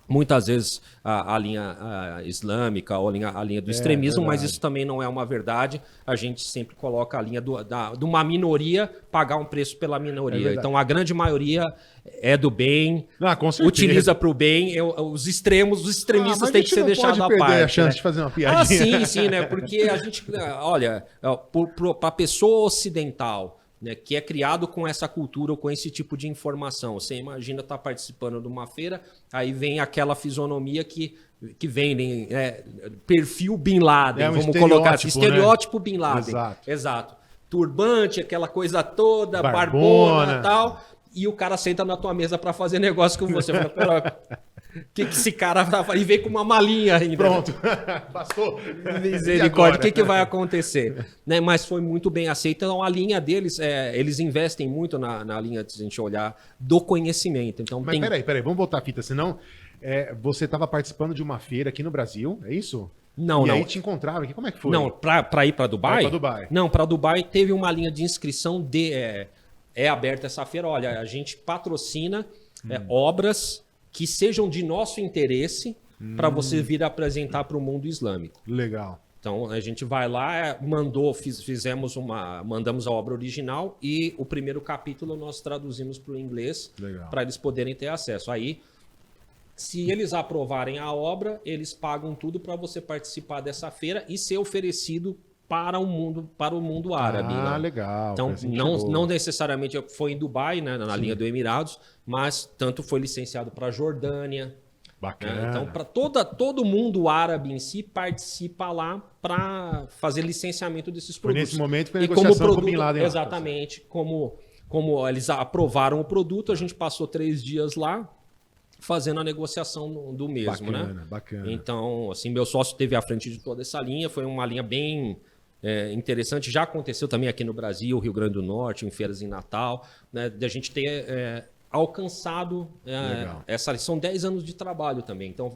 muitas vezes a linha islâmica ou a linha do extremismo, mas isso também não é uma verdade. A gente sempre coloca a linha de uma minoria pagar um preço pela minoria. Então, a grande maioria é do bem, utiliza para o bem. Os extremistas têm que ser deixados à parte. Não pode perder a chance de fazer uma piadinha. Sim, né? Porque a gente, olha, para a pessoa ocidental, né, que é criado com essa cultura ou com esse tipo de informação. Você imagina estar participando de uma feira, aí vem aquela fisionomia que vem, perfil Bin Laden, vamos colocar assim, estereótipo, né? Bin Laden. Exato. Turbante, aquela coisa toda, barbona e tal, e o cara senta na tua mesa para fazer negócio com você. O que esse cara vai fazer? E vem com uma malinha ainda. Pronto, passou. Misericórdia, o que vai acontecer? Né? Mas foi muito bem aceito. Então, a linha deles, eles investem muito na linha, se a gente olhar, do conhecimento. Então, mas peraí, vamos voltar a fita, senão você estava participando de uma feira aqui no Brasil, é isso? Não. E aí te encontrava aqui, como é que foi? Não, para ir para Dubai? Para Dubai. Não, para Dubai teve uma linha de inscrição aberta essa feira. Olha, a gente patrocina obras que sejam de nosso interesse para você vir apresentar para o mundo islâmico. Legal. Então a gente vai lá, mandamos a obra original e o primeiro capítulo nós traduzimos para o inglês para eles poderem ter acesso. Aí, se eles aprovarem a obra, eles pagam tudo para você participar dessa feira e ser oferecido para o mundo árabe. Ah, legal. Então, não necessariamente foi em Dubai, né, na linha do Emirados, mas tanto foi licenciado para a Jordânia. Bacana. Né? Então, para todo mundo árabe em si participa lá para fazer licenciamento desses produtos. Foi nesse momento que foi a negociação com o Bin Laden. Exatamente. Como eles aprovaram o produto, a gente passou 3 dias lá fazendo a negociação do mesmo. Bacana. Então, assim, meu sócio esteve à frente de toda essa linha. Foi uma linha bem interessante. Já aconteceu também aqui no Brasil, Rio Grande do Norte, em feiras em Natal, né, de a gente ter alcançado são 10 anos de trabalho também. Então,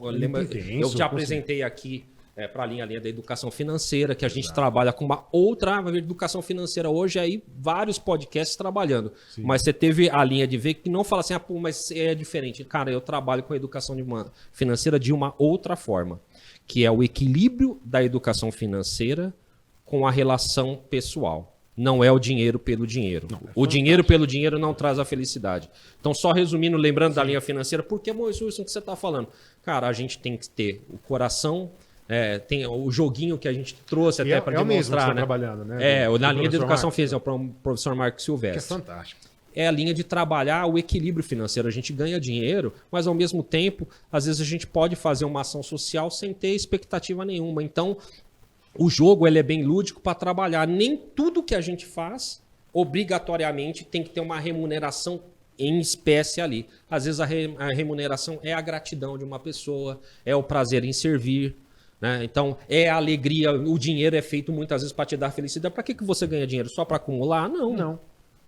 eu já apresentei aqui para a linha da educação financeira, que a gente trabalha com uma outra educação financeira hoje, aí vários podcasts trabalhando. Sim. Mas você teve a linha de ver que não fala assim, mas é diferente. Cara, eu trabalho com a educação financeira de uma outra forma, que é o equilíbrio da educação financeira com a relação pessoal. Não é o dinheiro pelo dinheiro. O dinheiro pelo dinheiro não traz a felicidade. Então, só resumindo, lembrando da linha financeira, por que, Moisés, isso que você está falando? Cara, a gente tem que ter o coração, tem o joguinho que a gente trouxe até para demonstrar. Mesmo que você tá né? trabalhando, né? Na linha de educação física, o professor Marcos Silvestre. Que é fantástico. É a linha de trabalhar o equilíbrio financeiro. A gente ganha dinheiro, mas ao mesmo tempo, às vezes a gente pode fazer uma ação social sem ter expectativa nenhuma. Então, o jogo ele é bem lúdico para trabalhar. Nem tudo que a gente faz, obrigatoriamente, tem que ter uma remuneração em espécie ali. Às vezes a remuneração é a gratidão de uma pessoa, é o prazer em servir. Né? Então, é a alegria. O dinheiro é feito muitas vezes para te dar felicidade. Para que você ganha dinheiro? Só para acumular? Não.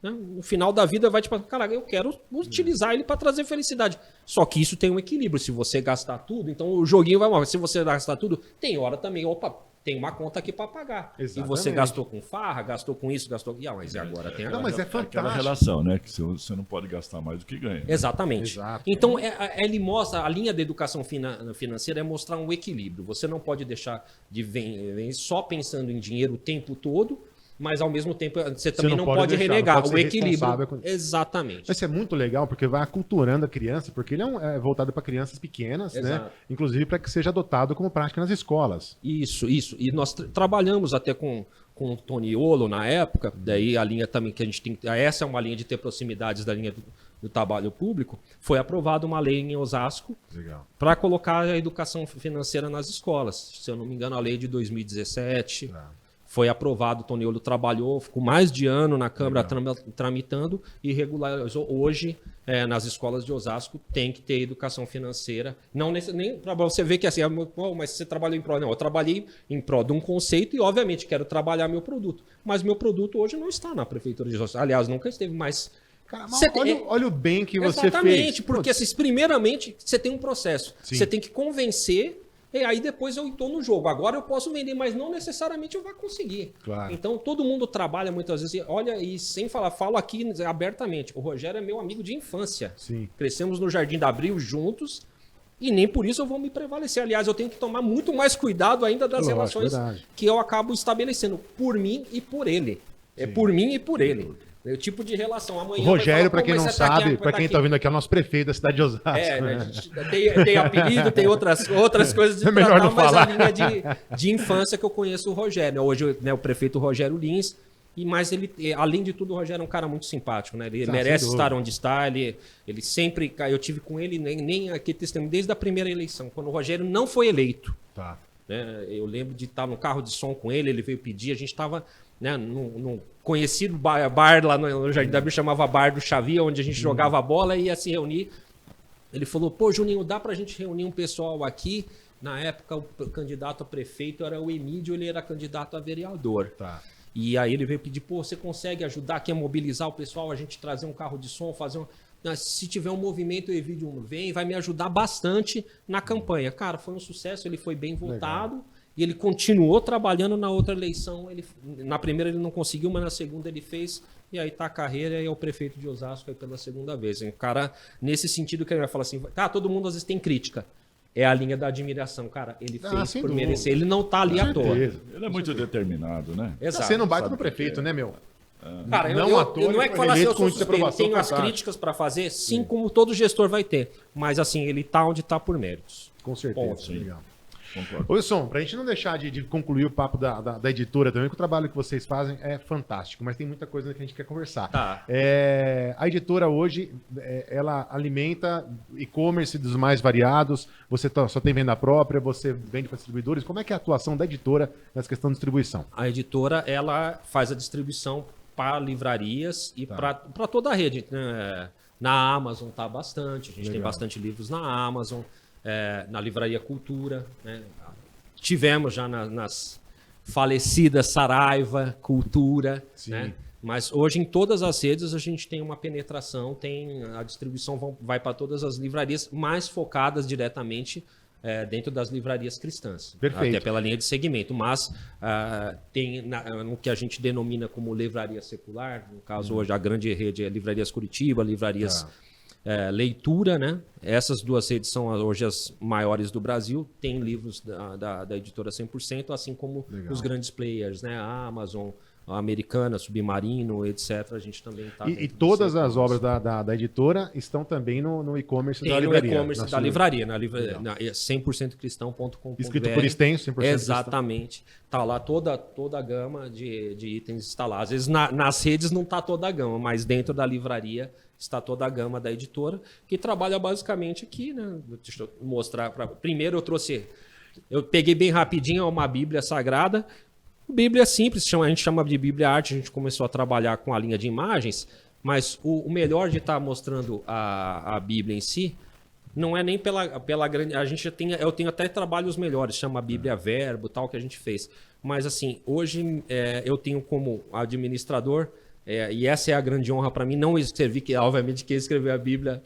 No final da vida vai tipo, cara, eu quero utilizar ele para trazer felicidade. Só que isso tem um equilíbrio. Se você gastar tudo, então o joguinho vai morrer. Se você gastar tudo, tem hora também, tem uma conta aqui para pagar. Exatamente. E você gastou com farra, gastou com isso, gastou com... mas agora tem... Não, mas é fantástico. Aquela relação, né? Que você não pode gastar mais do que ganha. Exatamente. Exato. Então, ele mostra... A linha da educação financeira é mostrar um equilíbrio. Você não pode deixar de vir só pensando em dinheiro o tempo todo, mas ao mesmo tempo você também não pode renegar o equilíbrio. Exatamente. Isso é muito legal porque vai aculturando a criança, porque ele é voltado para crianças pequenas, né? Inclusive para que seja adotado como prática nas escolas. Isso. E nós trabalhamos até com com o Toniolo na época, daí a linha também que a gente tem, essa é uma linha de ter proximidades da linha do trabalho público, foi aprovada uma lei em Osasco para colocar a educação financeira nas escolas. Se eu não me engano, a lei de 2017 foi aprovado, o Toniolo trabalhou, ficou mais de ano na Câmara tramitando e regularizou. Hoje, nas escolas de Osasco, tem que ter educação financeira. Não nem para você ver que assim, mas você trabalhou em prol. Não, eu trabalhei em prol de um conceito e, obviamente, quero trabalhar meu produto. Mas meu produto hoje não está na Prefeitura de Osasco. Aliás, nunca esteve mais. Cara, olha o bem que você fez. Exatamente, porque assim, primeiramente você tem um processo. Sim. Você tem que convencer e aí depois eu estou no jogo. Agora eu posso vender, mas não necessariamente eu vou conseguir. Claro. Então todo mundo trabalha muitas vezes. Olha, e sem falar, falo aqui abertamente. O Rogério é meu amigo de infância. Sim. Crescemos no Jardim da Abril juntos e nem por isso eu vou me prevalecer. Aliás, eu tenho que tomar muito mais cuidado ainda das relações que eu acabo estabelecendo por mim e por ele. É por mim e por ele. É o tipo de relação. Amanhã o Rogério, para quem não sabe, para quem está ouvindo aqui, é o nosso prefeito da cidade de Osasco. Né? Tem apelido, tem outras coisas de melhor não mas falar. a linha de infância que eu conheço o Rogério. Hoje, né, o prefeito Rogério Lins, mas ele, além de tudo, o Rogério é um cara muito simpático, né? Ele merece estar onde está, ele sempre... Eu tive com ele, nem aqui testemunho, desde a primeira eleição, quando o Rogério não foi eleito. Tá. Né? Eu lembro de estar no carro de som com ele veio pedir, a gente estava... Né, num conhecido bar lá no Jardim da Abril, chamava Bar do Xavier, onde a gente jogava bola e ia se reunir. Ele falou, pô, Juninho, dá pra gente reunir um pessoal aqui? Na época, o candidato a prefeito era o Emílio, ele era candidato a vereador. Tá. E aí ele veio pedir, pô, você consegue ajudar aqui a mobilizar o pessoal, a gente trazer um carro de som, fazer um... Se tiver um movimento, o Emílio vem, vai me ajudar bastante na campanha. Cara, foi um sucesso, ele foi bem votado. Legal. E ele continuou trabalhando na outra eleição. Na primeira ele não conseguiu, mas na segunda ele fez. E aí tá a carreira e é o prefeito de Osasco aí pela segunda vez. O cara, nesse sentido que ele vai falar assim, tá, todo mundo às vezes tem crítica. É a linha da admiração. Cara, ele fez por merecer. Ele não tá ali à toa. Ele é muito determinado, né? Exato. Você não bate no prefeito, né, meu? Cara, eu não é que falar assim, eu sou suspeito, tenho as críticas para fazer, sim, como todo gestor vai ter. Mas assim, ele tá onde tá por méritos. Com certeza. Legal. Wilson, para a gente não deixar de concluir o papo da editora também, que o trabalho que vocês fazem é fantástico, mas tem muita coisa que a gente quer conversar. Tá. A editora hoje, ela alimenta e-commerce dos mais variados, você só tem venda própria, você vende para distribuidores. Como é que é a atuação da editora nessa questão de distribuição? A editora, ela faz a distribuição para livrarias e para toda a rede. Na Amazon tá bastante, a gente tem bastante livros na Amazon. Na Livraria Cultura, né? Tivemos já nas falecidas Saraiva, Cultura, né? Mas hoje em todas as redes a gente tem uma penetração, a distribuição vai para todas as livrarias mais focadas diretamente dentro das livrarias cristãs. Perfeito. Até pela linha de segmento, mas tem no que a gente denomina como livraria secular, no caso hoje a grande rede é Livrarias Curitiba, Livrarias... Leitura, né? Essas duas redes são hoje as maiores do Brasil. Tem livros da editora 100%, assim como os grandes players, né? A Amazon, a Americana, Submarino, etc. A gente também está. E todas as obras da editora estão também no e-commerce da livraria. No e-commerce da livraria, na 100%cristão.com.br. Escrito por extenso, 100% Exatamente. Está lá toda a gama de itens instalados. Às vezes nas redes não está toda a gama, mas dentro da livraria está toda a gama da editora, que trabalha basicamente aqui, né? Deixa eu mostrar. Primeiro eu peguei bem rapidinho uma Bíblia Sagrada. Bíblia simples, a gente chama de Bíblia Arte, a gente começou a trabalhar com a linha de imagens, mas o melhor de estar mostrando a Bíblia em si, não é nem pela grande... Eu tenho até trabalhos melhores, chama Bíblia Verbo, tal, que a gente fez. Mas assim, hoje eu tenho como administrador... e essa é a grande honra para mim, não escrevi, que obviamente quem escreveu a Bíblia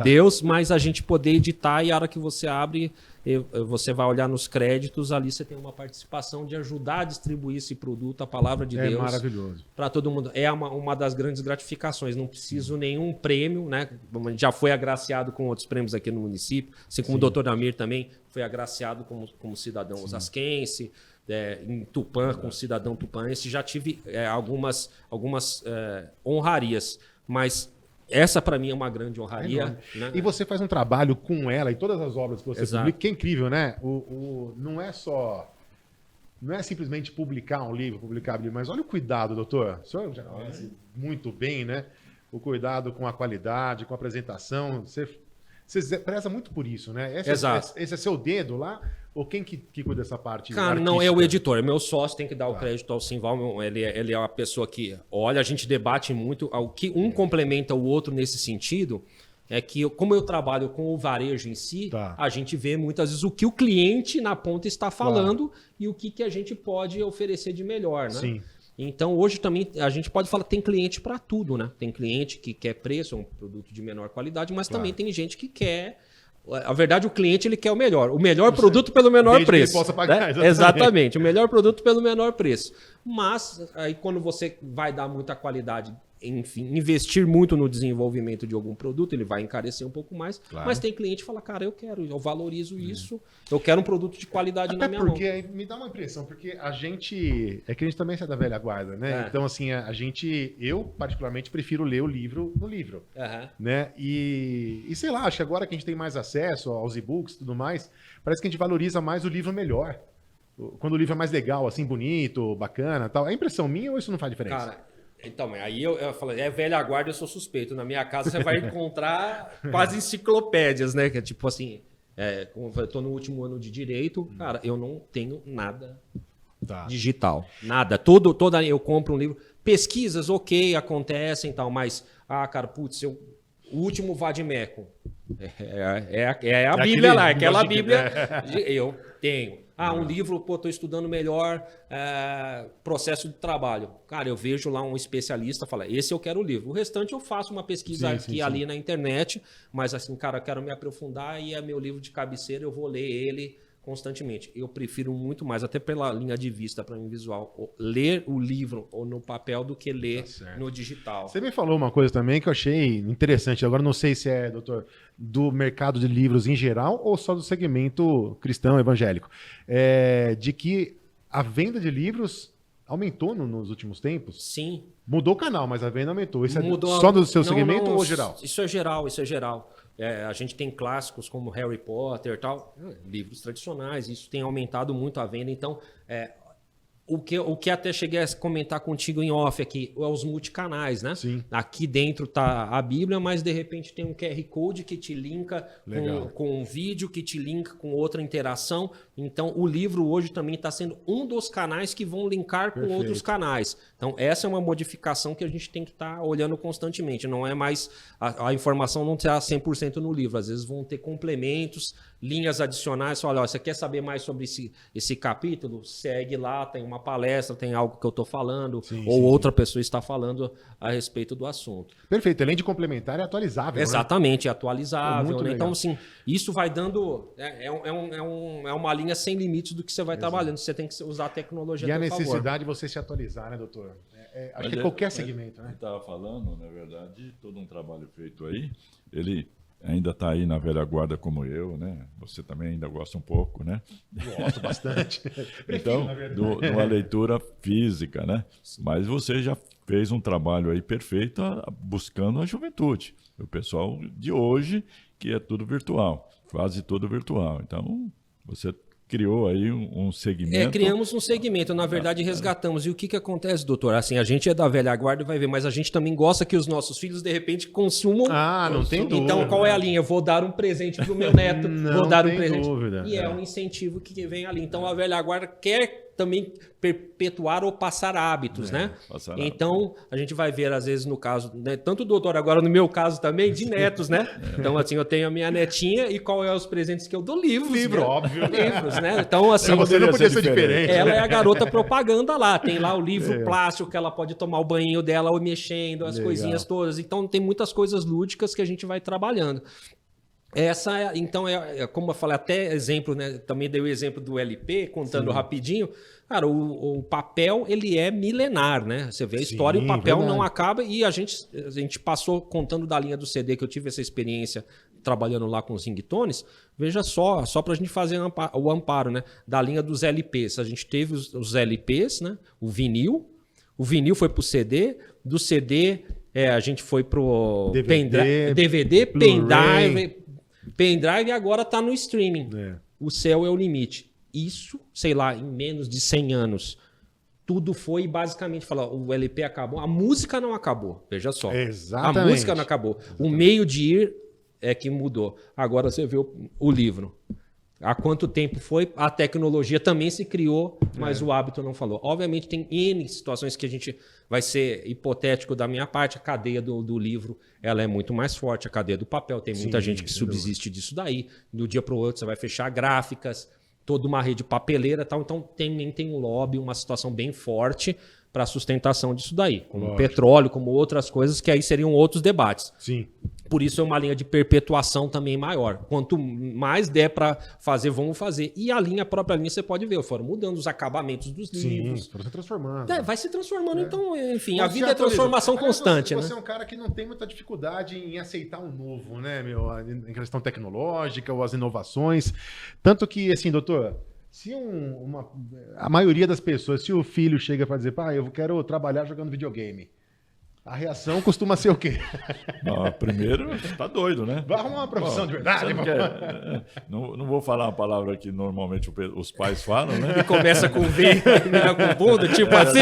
Deus, mas a gente poder editar e a hora que você abre, você vai olhar nos créditos, ali você tem uma participação de ajudar a distribuir esse produto, a palavra de Deus. É maravilhoso. Para todo mundo. É uma das grandes gratificações, não preciso nenhum prêmio, né? Já foi agraciado com outros prêmios aqui no município, assim como o Dr. Amir também foi agraciado como cidadão osasquense. Em Tupã, com o cidadão tupanense, já tive algumas honrarias, mas essa para mim é uma grande honraria. Né? E você faz um trabalho com ela e todas as obras que você publica, que é incrível, né? Não é só não é simplesmente publicar um livro, mas olha o cuidado, doutor. O senhor já conhece muito bem, né? O cuidado com a qualidade, com a apresentação. Você preza muito por isso, né? Exato. Esse é seu dedo lá? Ou quem que cuida dessa parte? Cara, não é o editor, é meu sócio, tem que dar o crédito ao Simval. Ele é uma pessoa que, olha, a gente debate muito, o que um complementa o outro nesse sentido. É que, como eu trabalho com o varejo em si, a gente vê muitas vezes o que o cliente na ponta está falando e o que a gente pode oferecer de melhor, né? Sim. Então, hoje também a gente pode falar que tem cliente para tudo, né? Tem cliente que quer preço, é um produto de menor qualidade, mas também tem gente que quer... A verdade, o cliente ele quer o melhor produto pelo menor preço. Que ele possa pagar, né? Exatamente, o melhor produto pelo menor preço. Mas, aí quando você vai dar muita qualidade, enfim, investir muito no desenvolvimento de algum produto, ele vai encarecer um pouco mais. Claro. Mas tem cliente que fala, cara, eu valorizo isso, eu quero um produto de qualidade na minha mão. Até porque me dá uma impressão, porque a gente também é da velha guarda, né? Então, assim, eu particularmente prefiro ler o livro no livro, né? E sei lá, acho que agora que a gente tem mais acesso aos e-books e tudo mais, parece que a gente valoriza mais o livro melhor. Quando o livro é mais legal, assim, bonito, bacana, tal. É impressão minha ou isso não faz diferença? Cara, então, aí eu falei, velha guarda, eu sou suspeito. Na minha casa você vai encontrar quase enciclopédias, né? Que é tipo assim, como eu tô no último ano de direito, cara, eu não tenho nada digital. Nada. Toda eu compro um livro. Pesquisas, ok, acontecem e tal, mas, cara, putz, o último Vadimeco. É a Bíblia lá, aquela Bíblia. Eu tenho. Um livro, tô estudando melhor processo de trabalho. Cara, eu vejo lá um especialista, fala, esse eu quero o livro. O restante eu faço uma pesquisa ali na internet, mas assim, cara, eu quero me aprofundar e é meu livro de cabeceira, eu vou ler ele constantemente. Eu prefiro muito mais, até pela linha de vista para mim visual, ler o livro ou no papel do que ler no digital. Você me falou uma coisa também que eu achei interessante. Agora não sei se é, doutor, do mercado de livros em geral ou só do segmento cristão evangélico. De que a venda de livros aumentou nos últimos tempos? Sim. Mudou o canal, mas a venda aumentou. Isso só do seu segmento ou geral? Isso é geral. A gente tem clássicos como Harry Potter e tal, livros tradicionais, isso tem aumentado muito a venda. Então, o que até cheguei a comentar contigo em off aqui, é os multicanais, né? Sim. Aqui dentro tá a Bíblia, mas de repente tem um QR Code que te linka com um vídeo, que te linka com outra interação. Então, o livro hoje também está sendo um dos canais que vão linkar com outros canais. Então, essa é uma modificação que a gente tem que estar olhando constantemente. Não é mais... A informação não está 100% no livro. Às vezes vão ter complementos, linhas adicionais. Olha, você quer saber mais sobre esse capítulo? Segue lá, tem uma palestra, tem algo que eu estou falando, outra pessoa está falando a respeito do assunto. Perfeito. Além de complementar, é atualizável. Exatamente, é atualizável. Né? Então, assim, isso vai dando... É uma linha sem limites do que você vai trabalhando. Você tem que usar a tecnologia a necessidade de você se atualizar, né, doutor? Acho que é qualquer segmento, né? Ele estava falando, na verdade, todo um trabalho feito aí, ele ainda está aí na velha guarda como eu, né? Você também ainda gosta um pouco, né? Gosto bastante. Então, de uma leitura física, né? Mas você já fez um trabalho aí perfeito buscando a juventude. O pessoal de hoje, que é tudo virtual, quase tudo virtual. Então, você criou aí um segmento. Criamos um segmento, na verdade resgatamos. E o que acontece, doutor? Assim, a gente é da velha guarda e vai ver, mas a gente também gosta que os nossos filhos, de repente, consumam. Não tem dúvida. Então, qual é a linha? Eu vou dar um presente pro meu neto, vou dar um presente. Dúvida. E é um incentivo que vem ali. Então, a velha guarda quer também perpetuar ou passar hábitos, né? Então, a gente vai ver, às vezes, no caso, né? Tanto o doutor, agora no meu caso também, de netos, né? Então, assim, eu tenho a minha netinha e qual é os presentes que eu dou? Livros, né? Óbvio. Livros, né? Então, assim... Você não podia ser diferente. Ela é a garota propaganda lá. Tem lá o livro plástico que ela pode tomar o banho dela ou mexendo, as coisinhas todas. Então, tem muitas coisas lúdicas que a gente vai trabalhando. Então, como eu falei, até exemplo, né? Também dei o exemplo do LP, contando rapidinho. Cara, o papel, ele é milenar, né? Você vê a história e o papel não acaba. E a gente passou contando da linha do CD, que eu tive essa experiência trabalhando lá com os ringtones. Veja só pra gente fazer o amparo, né? Da linha dos LPs. A gente teve os LPs, né? O vinil foi pro CD, do CD a gente foi pro DVD, pendrive e agora está no streaming. O céu é o limite. isso, sei lá, em menos de 100 anos, tudo foi basicamente falar, o LP acabou, a música não acabou, veja só. Exatamente. A música não acabou. O meio de ir é que mudou. Agora você vê o livro. Há quanto tempo foi? A tecnologia também se criou, mas o hábito não falou. Obviamente tem N situações que a gente vai ser hipotético da minha parte. A cadeia do livro ela é muito mais forte. A cadeia do papel, tem muita gente que subsiste disso daí. Do dia para o outro você vai fechar gráficas, toda uma rede papeleira e tal. Então também tem um lobby, uma situação bem forte para a sustentação disso daí. Como o petróleo, como outras coisas, que aí seriam outros debates. Sim. Por isso é uma linha de perpetuação também maior. Quanto mais der para fazer, vamos fazer. E a própria linha, você pode ver, foram mudando os acabamentos dos livros. Sim, foram se transformando. Vai se transformando, então, enfim, Você a vida é transformação constante, você né? é um cara que não tem muita dificuldade em aceitar um novo, né, meu? Em questão tecnológica ou as inovações. Tanto que, assim, doutor, se a maioria das pessoas, se o filho chega para dizer, pai, eu quero trabalhar jogando videogame, a reação costuma ser o quê? Não, primeiro, tá doido, né? Vai arrumar uma profissão de verdade. Não vou falar uma palavra que normalmente os pais falam, né? E começa com V e termina com bunda, tipo assim.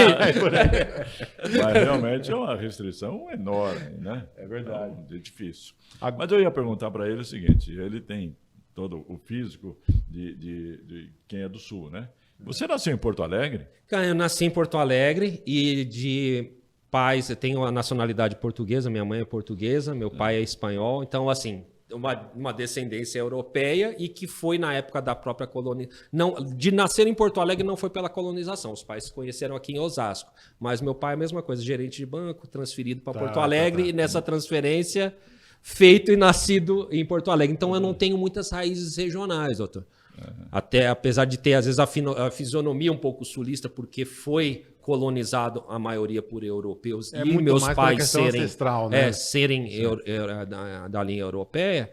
Mas realmente é uma restrição enorme, né? É verdade. Então, é difícil. Mas eu ia perguntar para ele o seguinte, ele tem todo o físico de quem é do Sul, né? Você nasceu em Porto Alegre? Cara, eu nasci em Porto Alegre e de pais, eu tenho a nacionalidade portuguesa, minha mãe é portuguesa, meu pai é espanhol, então assim, uma descendência europeia e que foi na época da própria colonização. De nascer em Porto Alegre não foi pela colonização, os pais se conheceram aqui em Osasco, mas meu pai é a mesma coisa, gerente de banco, transferido para Porto Alegre e nessa transferência feito e nascido em Porto Alegre. Então eu não tenho muitas raízes regionais, doutor. Até apesar de ter às vezes a fisionomia um pouco sulista, porque foi colonizado a maioria por europeus e meus pais serem da linha europeia,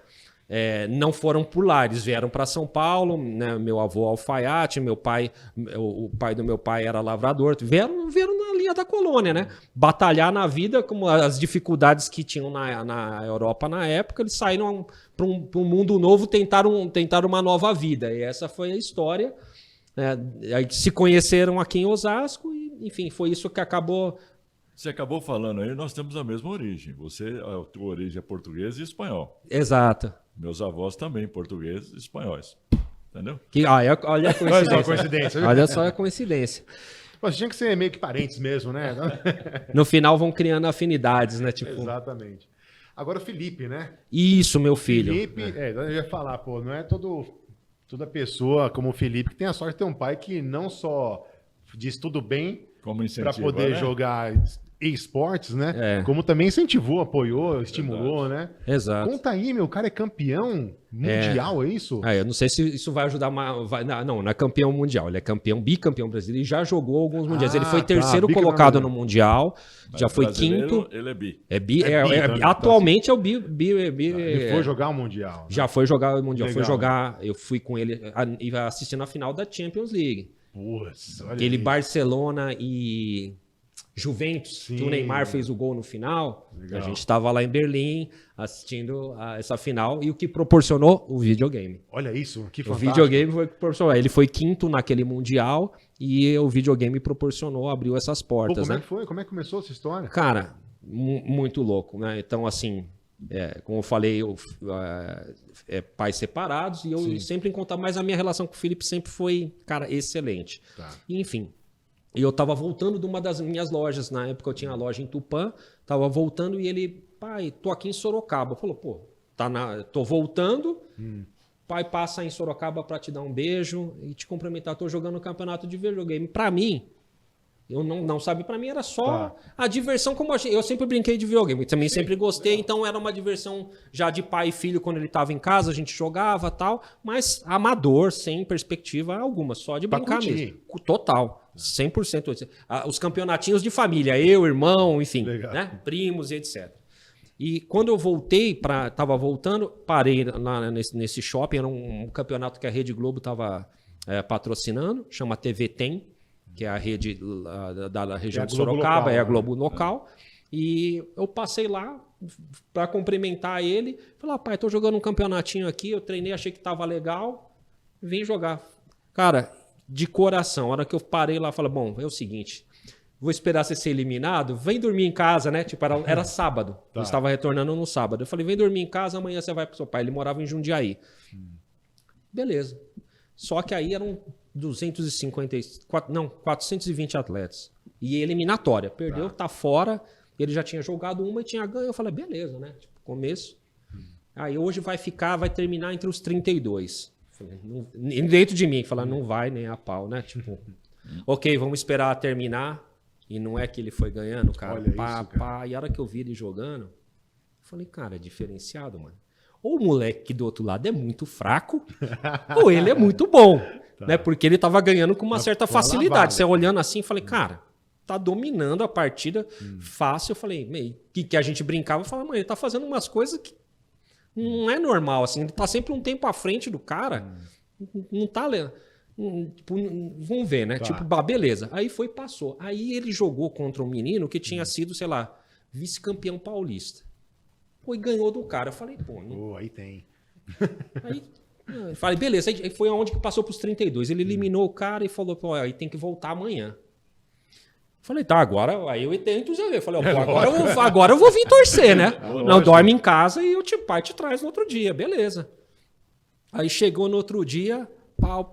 não foram por lá, eles vieram para São Paulo, né? Meu avô alfaiate, o pai do meu pai era lavrador, vieram na linha da colônia, né? Batalhar na vida, como as dificuldades que tinham na Europa na época, eles saíram para um mundo novo, tentaram uma nova vida, e essa foi a história. Aí se conheceram aqui em Osasco e, enfim, foi isso que acabou. Você acabou falando aí, nós temos a mesma origem. A tua origem é portuguesa e espanhol. Exato. Meus avós também, portugueses e espanhóis. Entendeu? Olha a coincidência. Olha só a coincidência. Mas tinha que ser meio que parentes mesmo, né? No final vão criando afinidades, né? Tipo... Exatamente. Agora o Felipe, né? Isso, meu filho. Felipe, eu ia falar, pô, não é toda pessoa como o Felipe que tem a sorte de ter um pai que não só diz tudo bem para poder jogar esportes, né? Como também incentivou, apoiou, estimulou, né? Exato. Conta aí, meu, o cara é campeão mundial, é isso? Eu não sei se isso vai ajudar. Não é campeão mundial, ele é bicampeão brasileiro e já jogou alguns mundiais. Ele foi terceiro colocado no mundial, já foi quinto. Ele é bi. Atualmente é o bi. Ele foi jogar o mundial. Já foi jogar o mundial. Legal, foi jogar, eu fui com ele assistindo a final da Champions League. Putz, olha aquele isso. Barcelona e Juventus, que o Neymar fez o gol no final. Legal. A gente estava lá em Berlim assistindo essa final e o que proporcionou o videogame. Olha isso, que o fantástico. Videogame foi que proporcionou. Ele foi quinto naquele mundial e o videogame proporcionou, abriu essas portas. Como é que foi? Como é que começou essa história? Cara, muito louco, né? Então, assim, como eu falei, pais separados e eu sempre encontrava, mas a minha relação com o Felipe sempre foi, cara, excelente. Tá. Enfim, eu tava voltando de uma das minhas lojas, na época eu tinha a loja em Tupã, tava voltando e ele, pai, tô aqui em Sorocaba. Falou, pô, tô voltando, pai passa em Sorocaba para te dar um beijo e te cumprimentar, tô jogando o campeonato de videogame. Para mim, eu não sabia, para mim era só a diversão, como eu sempre brinquei de videogame, também sempre gostei, então era uma diversão já de pai e filho quando ele estava em casa, a gente jogava tal, mas amador, sem perspectiva alguma, só de brincar mesmo. Total, 100%. Os campeonatinhos de família, eu, irmão, enfim, né? Primos e etc. E quando eu voltei, tava voltando, parei lá nesse shopping, era um campeonato que a Rede Globo estava patrocinando, chama TV Tem, que é a rede da região de Sorocaba, local, é a Globo local. E eu passei lá para cumprimentar ele. Falei, pai, tô jogando um campeonatinho aqui, eu treinei, achei que tava legal, vim jogar. Cara, de coração, a hora que eu parei lá, eu falei, bom, é o seguinte, vou esperar você ser eliminado, vem dormir em casa, né? Tipo, era sábado, eu estava retornando no sábado. Eu falei, vem dormir em casa, amanhã você vai pro seu pai. Ele morava em Jundiaí. Beleza. Só que aí eram 420 atletas. E eliminatória. Perdeu, tá fora. Ele já tinha jogado uma e tinha ganho. Eu falei, beleza, né? Tipo, começo. Aí hoje vai terminar entre os 32. Falei, dentro de mim, falar, não vai nem a pau, né? Tipo, ok, vamos esperar terminar. E não é que ele foi ganhando, cara. Olha isso, cara. E a hora que eu vi ele jogando, eu falei, cara, é diferenciado, mano. Ou o moleque do outro lado é muito fraco, ou ele é muito bom. Né? Porque ele tava ganhando com uma certa facilidade. Você olhando assim, eu falei, cara, tá dominando a partida fácil. Eu falei, que a gente brincava, eu falei, mano, ele tá fazendo umas coisas que não é normal, assim. Ele tá sempre um tempo à frente do cara. Não tá... Tipo, vamos ver, né? Tipo, beleza. Aí passou. Aí ele jogou contra um menino que tinha sido, sei lá, vice-campeão paulista. Pô, e ganhou do cara. Eu falei, pô... aí tem. Aí, eu falei, beleza. Aí foi aonde que passou pros 32. Ele eliminou o cara e falou, pô, aí tem que voltar amanhã. Eu falei, tá, agora... Aí eu tento ver. Eu falei, agora eu vou vir torcer, né? Não, dorme em casa e o pai te traz no outro dia. Beleza. Aí chegou no outro dia... Pau.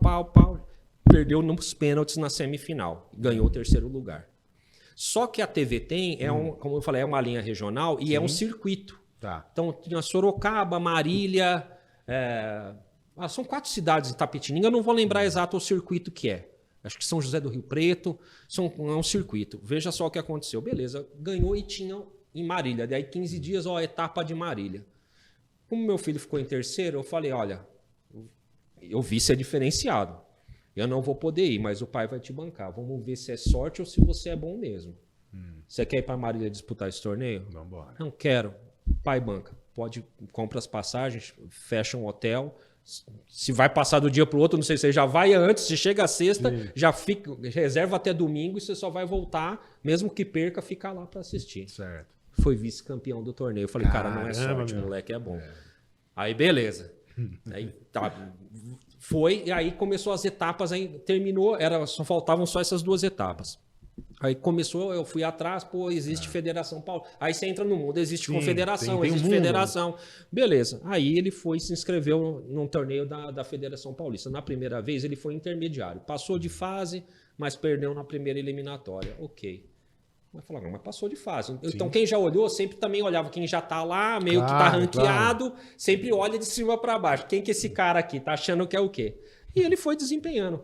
Perdeu nos pênaltis na semifinal. Ganhou o 3º lugar. Só que a TV tem, como eu falei, é uma linha regional e é um circuito. Tá. Então, tinha Sorocaba, Marília... são 4 cidades em Itapetininga. Eu não vou lembrar exato o circuito que é. Acho que São José do Rio Preto. É um circuito. Veja só o que aconteceu. Beleza, ganhou e tinha em Marília. Daí 15 dias, etapa de Marília. Como meu filho ficou em 3º, eu falei, olha... Eu vi ser diferenciado. Eu não vou poder ir, mas o pai vai te bancar. Vamos ver se é sorte ou se você é bom mesmo. Você quer ir para Marília disputar esse torneio? Vambora. Não quero. Pai banca. Compra as passagens, fecha um hotel. Se vai passar do dia para o outro, não sei se você já vai antes, se chega a sexta, reserva até domingo e você só vai voltar, mesmo que perca, ficar lá para assistir. Certo. Foi vice-campeão do torneio. Eu falei, cara, não é sorte, o moleque é bom. Aí, beleza. Aí foi, e aí começou as etapas, aí terminou, faltavam só essas 2 etapas. Aí começou, eu fui atrás, existe Federação Paulista. Aí você entra no mundo, existe confederação, existe federação. Beleza. Aí ele se inscreveu num torneio da Federação Paulista. Na primeira vez ele foi intermediário. Passou de fase, mas perdeu na primeira eliminatória. Ok. Mas falaram, mas passou de fase. Então quem já olhou, sempre também olhava quem já tá lá, meio que tá ranqueado, sempre olha de cima para baixo. Quem que esse cara aqui tá achando que é o quê? E ele foi desempenhando.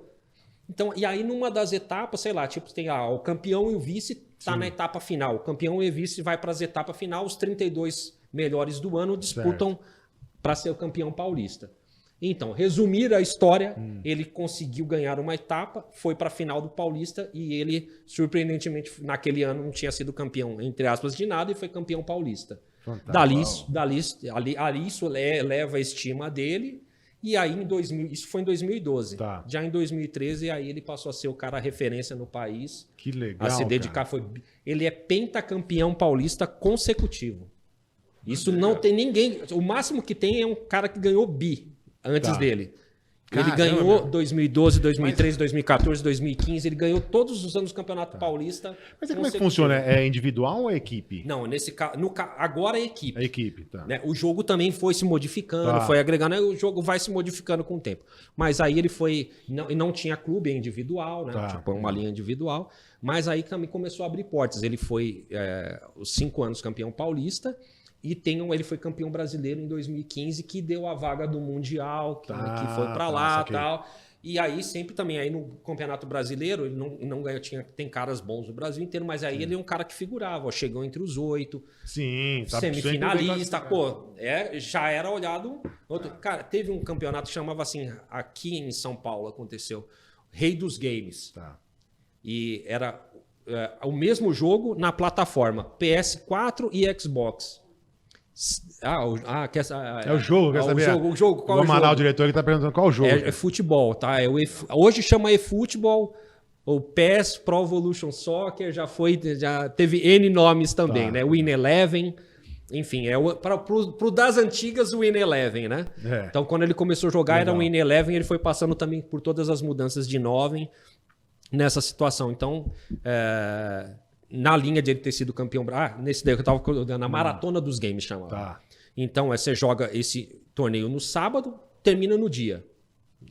Então, e aí numa das etapas, sei lá, tipo, tem o campeão e o vice tá na etapa final. O campeão e o vice vai para as etapas final, os 32 melhores do ano disputam para ser o campeão paulista. Então, resumir a história, ele conseguiu ganhar uma etapa, foi para a final do Paulista e ele, surpreendentemente, naquele ano não tinha sido campeão, entre aspas, de nada e foi campeão paulista. Dali isso leva a estima dele e aí isso foi em 2012. Tá. Já em 2013, aí ele passou a ser o cara referência no país. Que legal, a se dedicar. Ele é pentacampeão paulista consecutivo. Isso não tem ninguém. O máximo que tem é um cara que ganhou antes dele. Ele ganhou 2012, 2013, 2014, 2015. Ele ganhou todos os anos do Campeonato Paulista. Mas como é que funciona? É individual ou é equipe? Não, nesse caso. Agora é equipe. É equipe, tá. Né? O jogo também foi se modificando, foi agregando. O jogo vai se modificando com o tempo. Mas aí ele foi. Não tinha clube, é individual, né? Tipo, uma linha individual. Mas aí também começou a abrir portas. Ele foi os 5 anos campeão paulista. E ele foi campeão brasileiro em 2015, que deu a vaga do Mundial, que foi para lá e tal. E aí sempre também, aí no Campeonato Brasileiro, ele não ganhou, tem caras bons no Brasil inteiro, mas aí ele é um cara que figurava, chegou entre os 8. Sim, semifinalista, já era olhado. Cara, teve um campeonato que chamava assim, aqui em São Paulo aconteceu, Rei dos Games. Tá. E era o mesmo jogo na plataforma PS4 e Xbox. É o jogo, quer saber? O jogo, qual é o jogo? O Amaral, o diretor, que tá perguntando qual é o jogo. É futebol, tá? Hoje chama eFootball, o PES Pro Evolution Soccer, já teve N nomes também, né? Win Eleven. enfim, pro das antigas o Win Eleven, né? Então, quando ele começou a jogar, era um Win Eleven, ele foi passando também por todas as mudanças de Noven nessa situação. Então, na linha de ele ter sido campeão... nesse daí que eu tava na Maratona dos Games, chamava. Tá. Então, você joga esse torneio no sábado, termina no dia.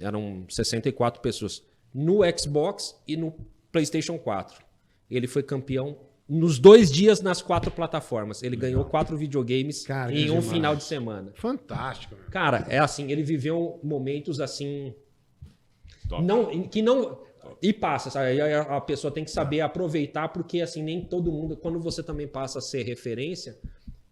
Eram 64 pessoas. No Xbox e no PlayStation 4. Ele foi campeão nos 2 dias nas 4 plataformas. Ele ganhou 4 videogames em um final de semana. Fantástico. Cara, é assim, ele viveu momentos assim... E passa, sabe? Aí a pessoa tem que saber aproveitar, porque assim, nem todo mundo... Quando você também passa a ser referência...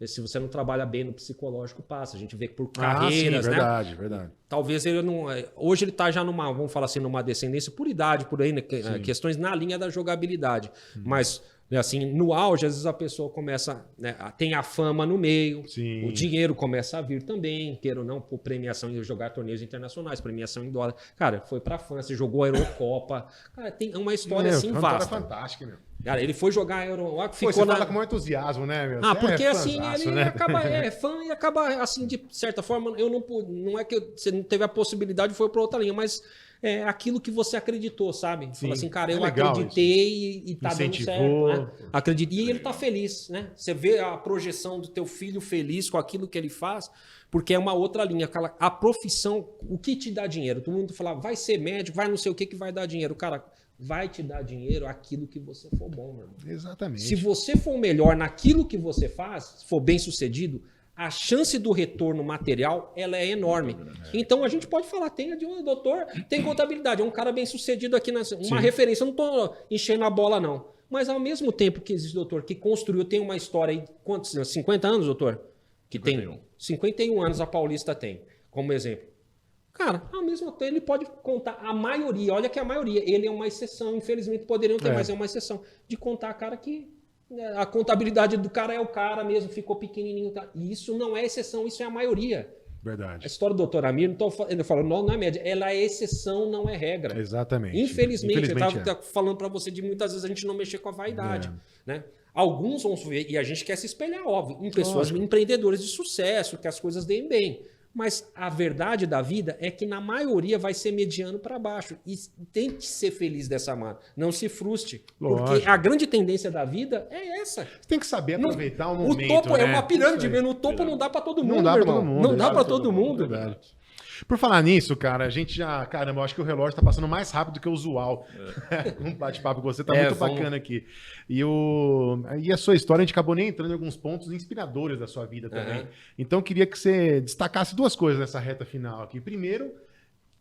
Se você não trabalha bem no psicológico, passa. A gente vê por carreiras, sim, verdade, né? Verdade. Talvez ele não... Hoje ele tá já numa, vamos falar assim, numa descendência por idade, por aí, né? Questões na linha da jogabilidade. Mas, assim, no auge, às vezes a pessoa começa... Né? Tem a fama no meio, Sim. O dinheiro começa a vir também, queira ou não, por premiação em jogar torneios internacionais, premiação em dólar. Cara, foi pra França, jogou a Eurocopa. Cara, tem uma história assim vasta. Fantástica, meu. Cara, ele foi jogar a Eurocopa, ficou você fala com muito entusiasmo, né, meu? Porque assim, ele né? acaba fã e acaba, assim, de certa forma, eu não é que você não teve a possibilidade, foi para outra linha, mas é aquilo que você acreditou, sabe? Sim. Fala assim, cara, eu acreditei e tá Incentivou. dando certo, né? Acredito. E ele tá feliz, né? Você vê a projeção do teu filho feliz com aquilo que ele faz, porque é uma outra linha. A profissão, o que te dá dinheiro? Todo mundo fala, vai ser médico, vai não sei o que vai dar dinheiro. Cara, vai te dar dinheiro aquilo que você for bom, meu irmão. Exatamente. Se você for melhor naquilo que você faz, for bem sucedido, a chance do retorno material ela é enorme. Então a gente pode falar, tem doutor, tem contabilidade, é um cara bem sucedido aqui, uma referência, eu não estou enchendo a bola não. Mas ao mesmo tempo que existe doutor que construiu, tem uma história aí, quantos? 50 anos, doutor? Que 51. Tem 51 anos a Paulista tem, como exemplo. Cara, ao mesmo tempo ele pode contar a maioria, olha que a maioria, ele é uma exceção, infelizmente poderiam ter, mas é uma exceção, de contar, cara, que a contabilidade do cara é o cara mesmo, ficou pequenininho. Tá? E isso não é exceção, isso é a maioria. Verdade. A história do doutor Amir, ele falou, não é média, ela é exceção, não é regra. Exatamente. Infelizmente eu estava falando para você de muitas vezes a gente não mexer com a vaidade. Né? Alguns vão ver, e a gente quer se espelhar, óbvio, em pessoas empreendedores de sucesso, que as coisas deem bem. Mas a verdade da vida é que na maioria vai ser mediano para baixo. E tem que ser feliz dessa maneira. Não se frustre. Lógico. Porque a grande tendência da vida é essa. Você tem que saber aproveitar o momento. O topo é uma pirâmide. No topo não dá para todo mundo, não dá meu pra irmão. todo mundo, não dá para todo mundo. Verdade. Por falar nisso, cara, a gente já... Caramba, eu acho que o relógio tá passando mais rápido do que o usual. Um bate-papo com você tá muito bacana aqui. E a sua história, a gente acabou nem entrando em alguns pontos inspiradores da sua vida também. Então, eu queria que você destacasse 2 coisas nessa reta final aqui. Primeiro, o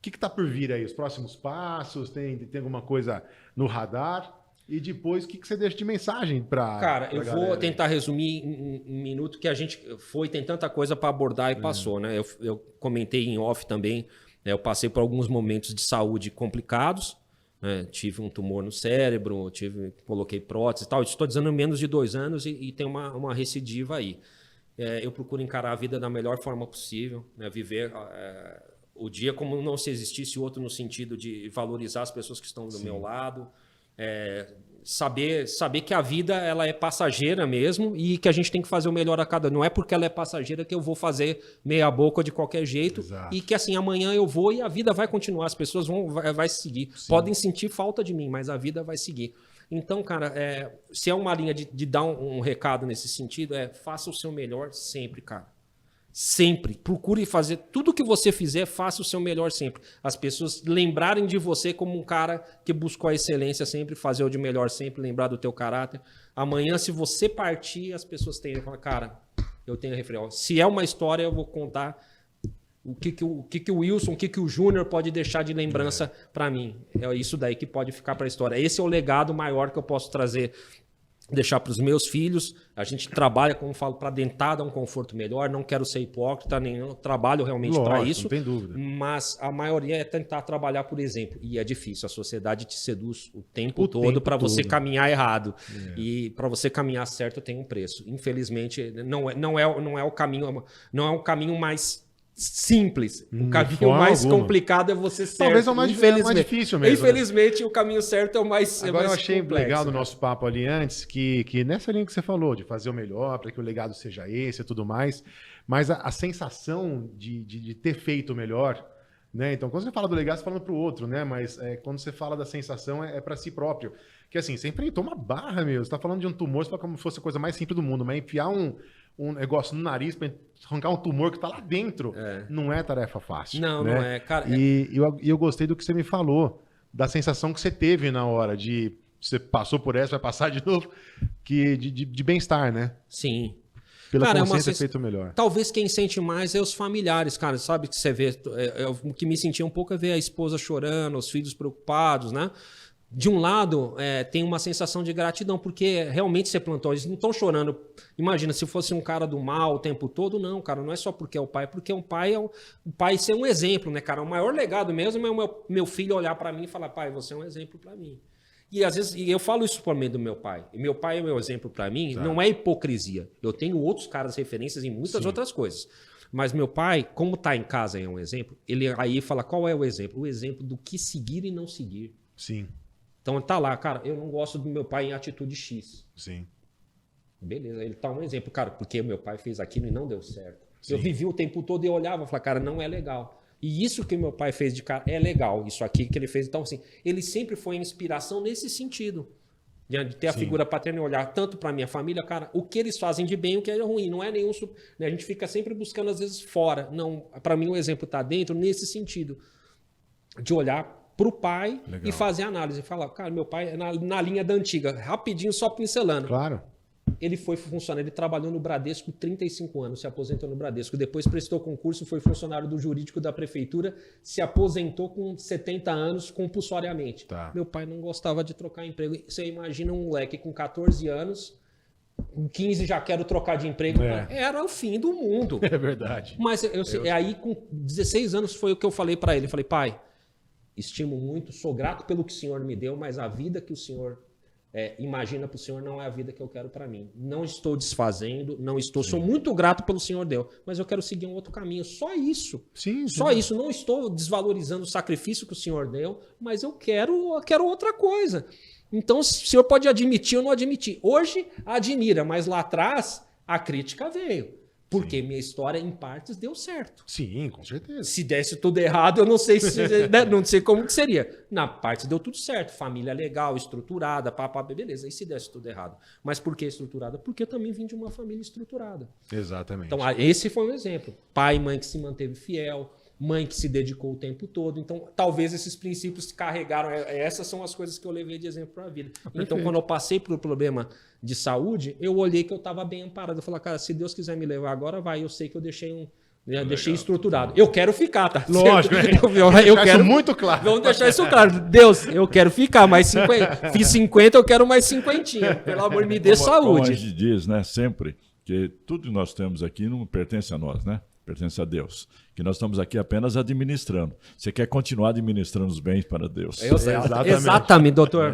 que tá por vir aí? Os próximos passos? Tem alguma coisa no radar? E depois, o que você deixa de mensagem para... Cara, eu vou tentar resumir em um minuto, que a gente tem tanta coisa para abordar e passou, né? Eu comentei em off também, né? Eu passei por alguns momentos de saúde complicados, né? Tive um tumor no cérebro, coloquei prótese e tal. Estou dizendo menos de 2 anos e tem uma recidiva aí. Eu procuro encarar a vida da melhor forma possível, né? Viver o dia como não se existisse outro, no sentido de valorizar as pessoas que estão do meu lado. Saber que a vida ela é passageira mesmo e que a gente tem que fazer o melhor a cada... Não é porque ela é passageira que eu vou fazer meia boca de qualquer jeito. Exato. E que assim, amanhã eu vou e a vida vai continuar, as pessoas vai seguir. Sim. Podem sentir falta de mim, mas a vida vai seguir. Então, cara, se é uma linha de dar um recado nesse sentido, faça o seu melhor sempre, cara. Sempre. Procure fazer tudo que você fizer, faça o seu melhor sempre. As pessoas lembrarem de você como um cara que buscou a excelência sempre, fazer o de melhor sempre, lembrar do teu caráter. Amanhã, se você partir, as pessoas têm que falar, cara, eu tenho referência. Se é uma história, eu vou contar o que o Wilson, o que o Júnior pode deixar de lembrança para mim. É isso daí que pode ficar para a história. Esse é o legado maior que eu posso trazer, deixar para os meus filhos. A gente trabalha, como eu falo, para tentar dar um conforto melhor. Não quero ser hipócrita, nem trabalho realmente para isso. Não tem dúvida. Mas a maioria é tentar trabalhar por exemplo. E é difícil. A sociedade te seduz o tempo todo para você caminhar errado. E para você caminhar certo tem um preço. Infelizmente, não é o caminho mais simples. O caminho mais complicado é você ser. Talvez é o mais difícil mesmo. Infelizmente, o caminho certo é o mais Agora eu achei complexo, legal do nosso papo ali antes, que nessa linha que você falou, de fazer o melhor, para que o legado seja esse e tudo mais, mas a sensação de ter feito o melhor, né? Então, quando você fala do legado, você está falando para o outro, né? Mas quando você fala da sensação, é para si próprio. Que assim, você enfrentou uma barra, meu. Você está falando de um tumor, você fala como se fosse a coisa mais simples do mundo, mas enfiar um negócio no nariz para arrancar um tumor que está lá dentro não é tarefa fácil. Não, né? não é, cara. E eu gostei do que você me falou, da sensação que você teve na hora de... Você passou por essa, vai passar de novo, de bem-estar, né? Sim. Pela cara, consciência ter feito melhor. Talvez quem sente mais é os familiares, cara. Sabe que você vê... O que me sentia um pouco é ver a esposa chorando, os filhos preocupados, né? De um lado, tem uma sensação de gratidão, porque realmente você plantou, eles não estão chorando. Imagina, se fosse um cara do mal o tempo todo, não, cara, não é só porque é o pai, porque o pai ser um exemplo, né, cara? O maior legado mesmo é o meu filho olhar para mim e falar, pai, você é um exemplo para mim. E às vezes, eu falo isso por meio do meu pai. E meu pai é o meu exemplo para mim, não é hipocrisia. Eu tenho outros caras referências em muitas outras coisas. Mas meu pai, como tá em casa é um exemplo, ele aí fala, qual é o exemplo? O exemplo do que seguir e não seguir. Sim. Então tá lá, cara, eu não gosto do meu pai em atitude X. Sim. Beleza, ele tá um exemplo, cara, porque meu pai fez aquilo e não deu certo. Sim. Eu vivi o tempo todo e olhava e falava, cara, não é legal. E isso que meu pai fez de cara é legal, isso aqui que ele fez. Então, assim, ele sempre foi inspiração nesse sentido. De ter a figura paterna e olhar tanto para minha família, cara, o que eles fazem de bem e o que é ruim. Não é nenhum... Né? A gente fica sempre buscando, às vezes, fora. Não, para mim, o exemplo tá dentro nesse sentido. De olhar para o pai e fazer análise. Falar, cara, meu pai é na linha da antiga, rapidinho, só pincelando. Claro. Ele foi funcionário, ele trabalhou no Bradesco 35 anos, se aposentou no Bradesco. Depois prestou concurso, foi funcionário do jurídico da prefeitura, se aposentou com 70 anos compulsoriamente. Tá. Meu pai não gostava de trocar emprego. Você imagina um moleque com 14 anos, com 15 já quero trocar de emprego. Era o fim do mundo. É verdade. Mas aí com 16 anos foi o que eu falei para ele. Eu falei, pai, estimo muito, sou grato pelo que o senhor me deu, mas a vida que o senhor imagina para o senhor não é a vida que eu quero para mim. Não estou desfazendo, sou muito grato pelo senhor deu, mas eu quero seguir um outro caminho. Só isso. Sim. Só isso. Não estou desvalorizando o sacrifício que o senhor deu, mas eu quero outra coisa. Então, o senhor pode admitir ou não admitir. Hoje, admira, mas lá atrás, a crítica veio. Porque minha história, em partes, deu certo. Sim, com certeza. Se desse tudo errado, eu não sei não sei como que seria. Na parte deu tudo certo. Família legal, estruturada, beleza. E se desse tudo errado? Mas por que estruturada? Porque eu também vim de uma família estruturada. Exatamente. Então, esse foi um exemplo. Pai e mãe que se manteve fiel, mãe que se dedicou o tempo todo. Então, talvez esses princípios se carregaram. Essas são as coisas que eu levei de exemplo para a vida. Então, quando eu passei por um problema de saúde, eu olhei que eu estava bem amparado. Eu falei, cara, se Deus quiser me levar agora, vai. Eu sei que eu deixei deixei estruturado. Eu quero ficar, tá? Lógico. Eu quero isso muito claro. Vamos deixar isso claro. Deus, eu quero ficar mais 50. Fiz 50, eu quero mais 50. Pelo amor, me dê saúde. Como a gente diz, né, sempre, que tudo que nós temos aqui não pertence a nós, né? Pertence a Deus. Que nós estamos aqui apenas administrando. Você quer continuar administrando os bens para Deus. Exatamente, doutor.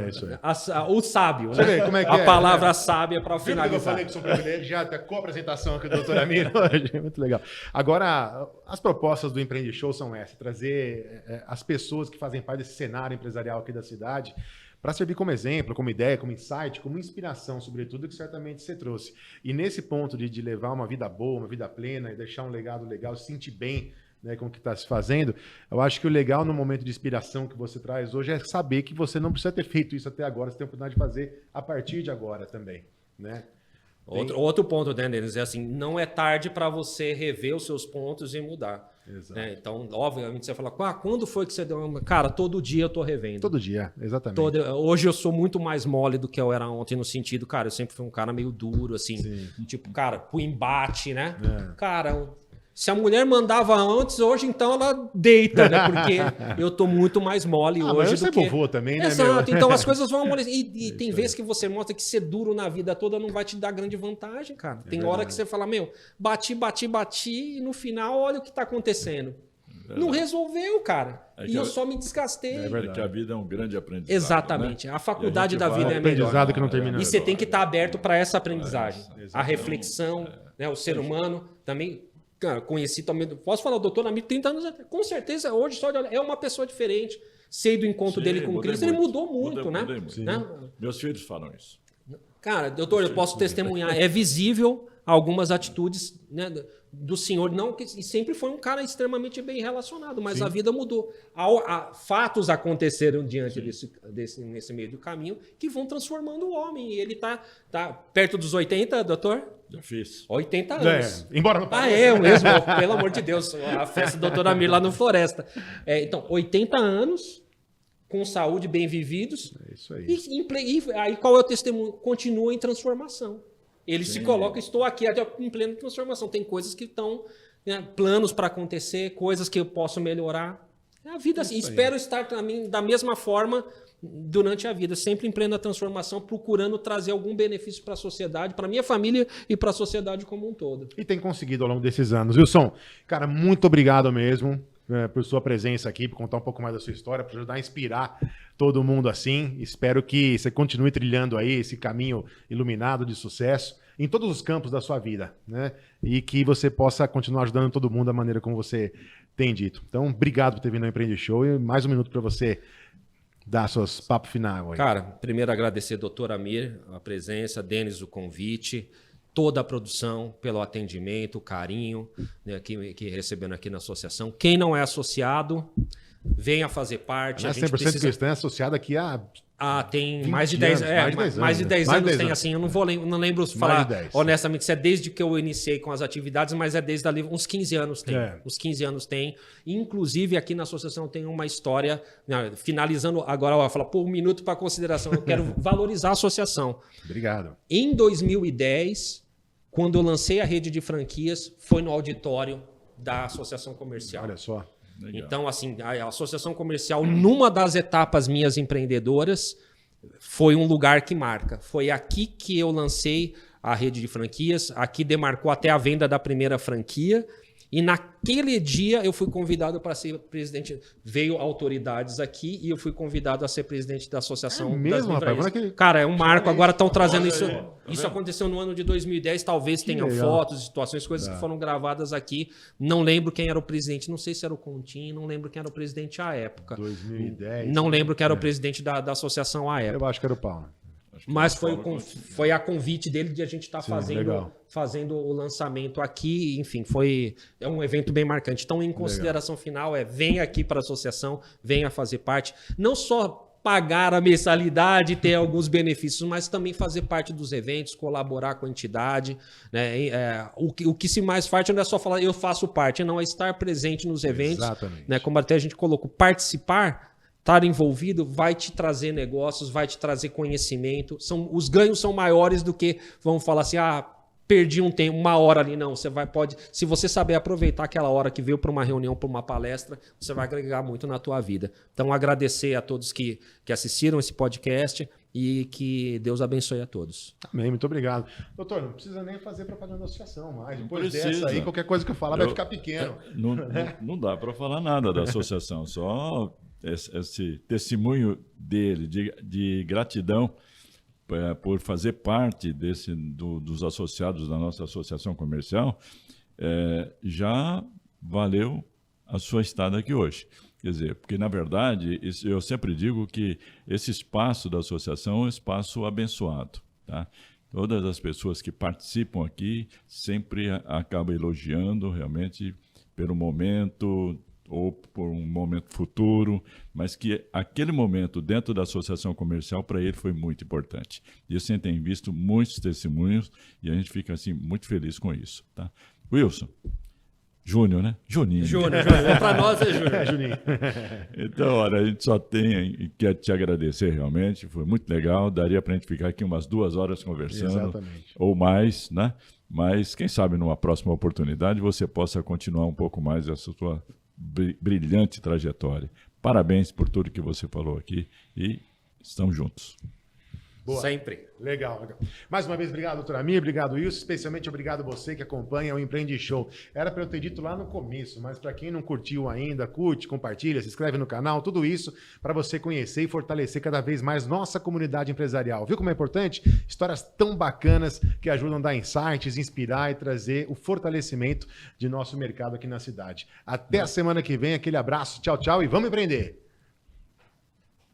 O sábio. Você vê como é que a palavra sábia para finalizar. Eu falei que sou privilegiado, com a apresentação aqui do doutor Amir hoje. Muito legal. Agora, as propostas do Empreende Show são essas: trazer as pessoas que fazem parte desse cenário empresarial aqui da cidade para servir como exemplo, como ideia, como insight, como inspiração, sobretudo, que certamente você trouxe. E nesse ponto de levar uma vida boa, uma vida plena, e deixar um legado legal, se sentir bem, né, com o que está se fazendo, eu acho que o legal no momento de inspiração que você traz hoje é saber que você não precisa ter feito isso até agora, você tem a oportunidade de fazer a partir de agora também, né? Outro ponto, né, Denis, é assim, não é tarde para você rever os seus pontos e mudar. Exato. Né? Então, obviamente, você fala, quando foi que você deu uma... Cara, todo dia eu tô revendo. Todo dia, exatamente. Hoje eu sou muito mais mole do que eu era ontem, no sentido, cara, eu sempre fui um cara meio duro, assim. Sim. Tipo, cara, pro embate, né? Cara, se a mulher mandava antes, hoje então ela deita, né? Porque eu tô muito mais mole hoje mas do você que... vovô também, né, Exato, meu? então as coisas vão amolecendo. E tem vezes que você mostra que ser duro na vida toda não vai te dar grande vantagem, cara. Tem hora que você fala, bati, e no final olha o que tá acontecendo. Não resolveu, cara. Eu só me desgastei. É verdade. Que a vida é um grande aprendizado. Exatamente. Né? A faculdade da vida é melhor. Aprendizado que não termina. E você tem que estar aberto para essa aprendizagem. A reflexão, né? O ser humano também... cara, conheci também, posso falar, o doutor Amir, 30 anos, com certeza, hoje só é uma pessoa diferente. Sei do encontro dele com Cristo, ele mudou muito, né? Meus filhos falam isso. Cara, doutor, eu posso testemunhar, é visível algumas atitudes, né, do senhor, não que e sempre foi um cara extremamente bem relacionado, mas a vida mudou. Fatos aconteceram diante nesse meio do caminho que vão transformando o homem. E ele tá perto dos 80, doutor? Já fiz. 80 anos. Embora não pareça. É mesmo, pelo amor de Deus, a festa do doutor Amir lá no Floresta. Então, 80 anos, com saúde, bem vividos. É isso aí. E aí qual é o testemunho? Continua em transformação. Ele se coloca, estou aqui em plena transformação. Tem coisas que estão, né, planos para acontecer, coisas que eu posso melhorar. É a vida assim. Espero estar também da mesma forma durante a vida, sempre em plena transformação, procurando trazer algum benefício para a sociedade, para minha família e para a sociedade como um todo. E tem conseguido ao longo desses anos. Wilson, cara, muito obrigado mesmo por sua presença aqui, por contar um pouco mais da sua história, para ajudar a inspirar todo mundo assim. Espero que você continue trilhando aí esse caminho iluminado de sucesso em todos os campos da sua vida, né? E que você possa continuar ajudando todo mundo da maneira como você tem dito. Então, obrigado por ter vindo ao Empreende Show e mais um minuto para você dar seus papos final aí. Cara, primeiro agradecer, doutor Amir, a presença, Denis, o convite, toda a produção pelo atendimento, o carinho, né, que recebendo aqui na associação. Quem não é associado, venha fazer parte. A 100% cristã é associada aqui a... tem mais de 10 anos. Mais de 10 anos tem assim, eu não lembro falar honestamente se é desde que eu iniciei com as atividades, mas é desde ali, uns 15 anos tem. Uns 15 anos tem. Inclusive aqui na associação tem uma história, finalizando agora, eu vou falar, um minuto para consideração, eu quero valorizar a associação. Obrigado. Em 2010, quando eu lancei a rede de franquias, foi no auditório da Associação Comercial. Olha só. Legal. Então, assim, a Associação Comercial, numa das etapas minhas empreendedoras, foi um lugar que marca. Foi aqui que eu lancei a rede de franquias, aqui demarcou até a venda da primeira franquia, e naquele dia eu fui convidado para ser presidente. Veio autoridades aqui e eu fui convidado a ser presidente da Associação das Livrarias. Cara, é um marco. Agora estão trazendo isso. Isso aconteceu no ano de 2010. Talvez tenham fotos, situações, coisas que foram gravadas aqui. Não lembro quem era o presidente. Não sei se era o Continho. Não lembro quem era o presidente à época. 2010. Não lembro quem era o presidente da associação à época. Eu acho que era o Paulo. Mas foi a convite dele de a gente estar fazendo o lançamento aqui. Enfim, é um evento bem marcante. Então, em consideração final, venha aqui para a associação, venha fazer parte. Não só pagar a mensalidade e ter alguns benefícios, mas também fazer parte dos eventos, colaborar com a entidade. Né? O que se mais faz não é só falar eu faço parte, não é estar presente nos eventos. Exatamente. Né? Como até a gente colocou, participar. Estar envolvido vai te trazer negócios, vai te trazer conhecimento. Os ganhos são maiores do que, vamos falar assim, perdi um tempo, uma hora ali. Não, se você saber aproveitar aquela hora que veio para uma reunião, para uma palestra, você vai agregar muito na tua vida. Então, agradecer a todos que assistiram esse podcast e que Deus abençoe a todos. Amém, muito obrigado. Doutor, não precisa nem fazer propaganda da associação mais. Depois dessa aí, qualquer coisa que eu falar vai ficar pequeno. Não dá para falar nada da associação, só esse testemunho dele de gratidão por fazer parte dos associados da nossa associação comercial, já valeu a sua estada aqui hoje. Quer dizer, porque, na verdade, eu sempre digo que esse espaço da associação é um espaço abençoado. Tá? Todas as pessoas que participam aqui sempre acabam elogiando realmente pelo momento ou por um momento futuro, mas que aquele momento dentro da associação comercial para ele foi muito importante. E assim tem visto muitos testemunhos e a gente fica assim muito feliz com isso. Tá? Wilson, Júnior, né? Juninho. Júnior. Para nós é Júnior. Juninho. Então, olha, a gente só tem e quer te agradecer realmente, foi muito legal, daria para a gente ficar aqui umas 2 horas conversando. Exatamente. Ou mais, né? Mas quem sabe numa próxima oportunidade você possa continuar um pouco mais essa sua brilhante trajetória. Parabéns por tudo que você falou aqui e estamos juntos. Boa. Sempre. Legal. Mais uma vez, obrigado, doutor Amir, obrigado, Wilson, especialmente obrigado você que acompanha o Empreende Show. Era para eu ter dito lá no começo, mas para quem não curtiu ainda, curte, compartilha, se inscreve no canal, tudo isso para você conhecer e fortalecer cada vez mais nossa comunidade empresarial. Viu como é importante? Histórias tão bacanas que ajudam a dar insights, inspirar e trazer o fortalecimento de nosso mercado aqui na cidade. Até a semana que vem, aquele abraço, tchau, tchau e vamos empreender!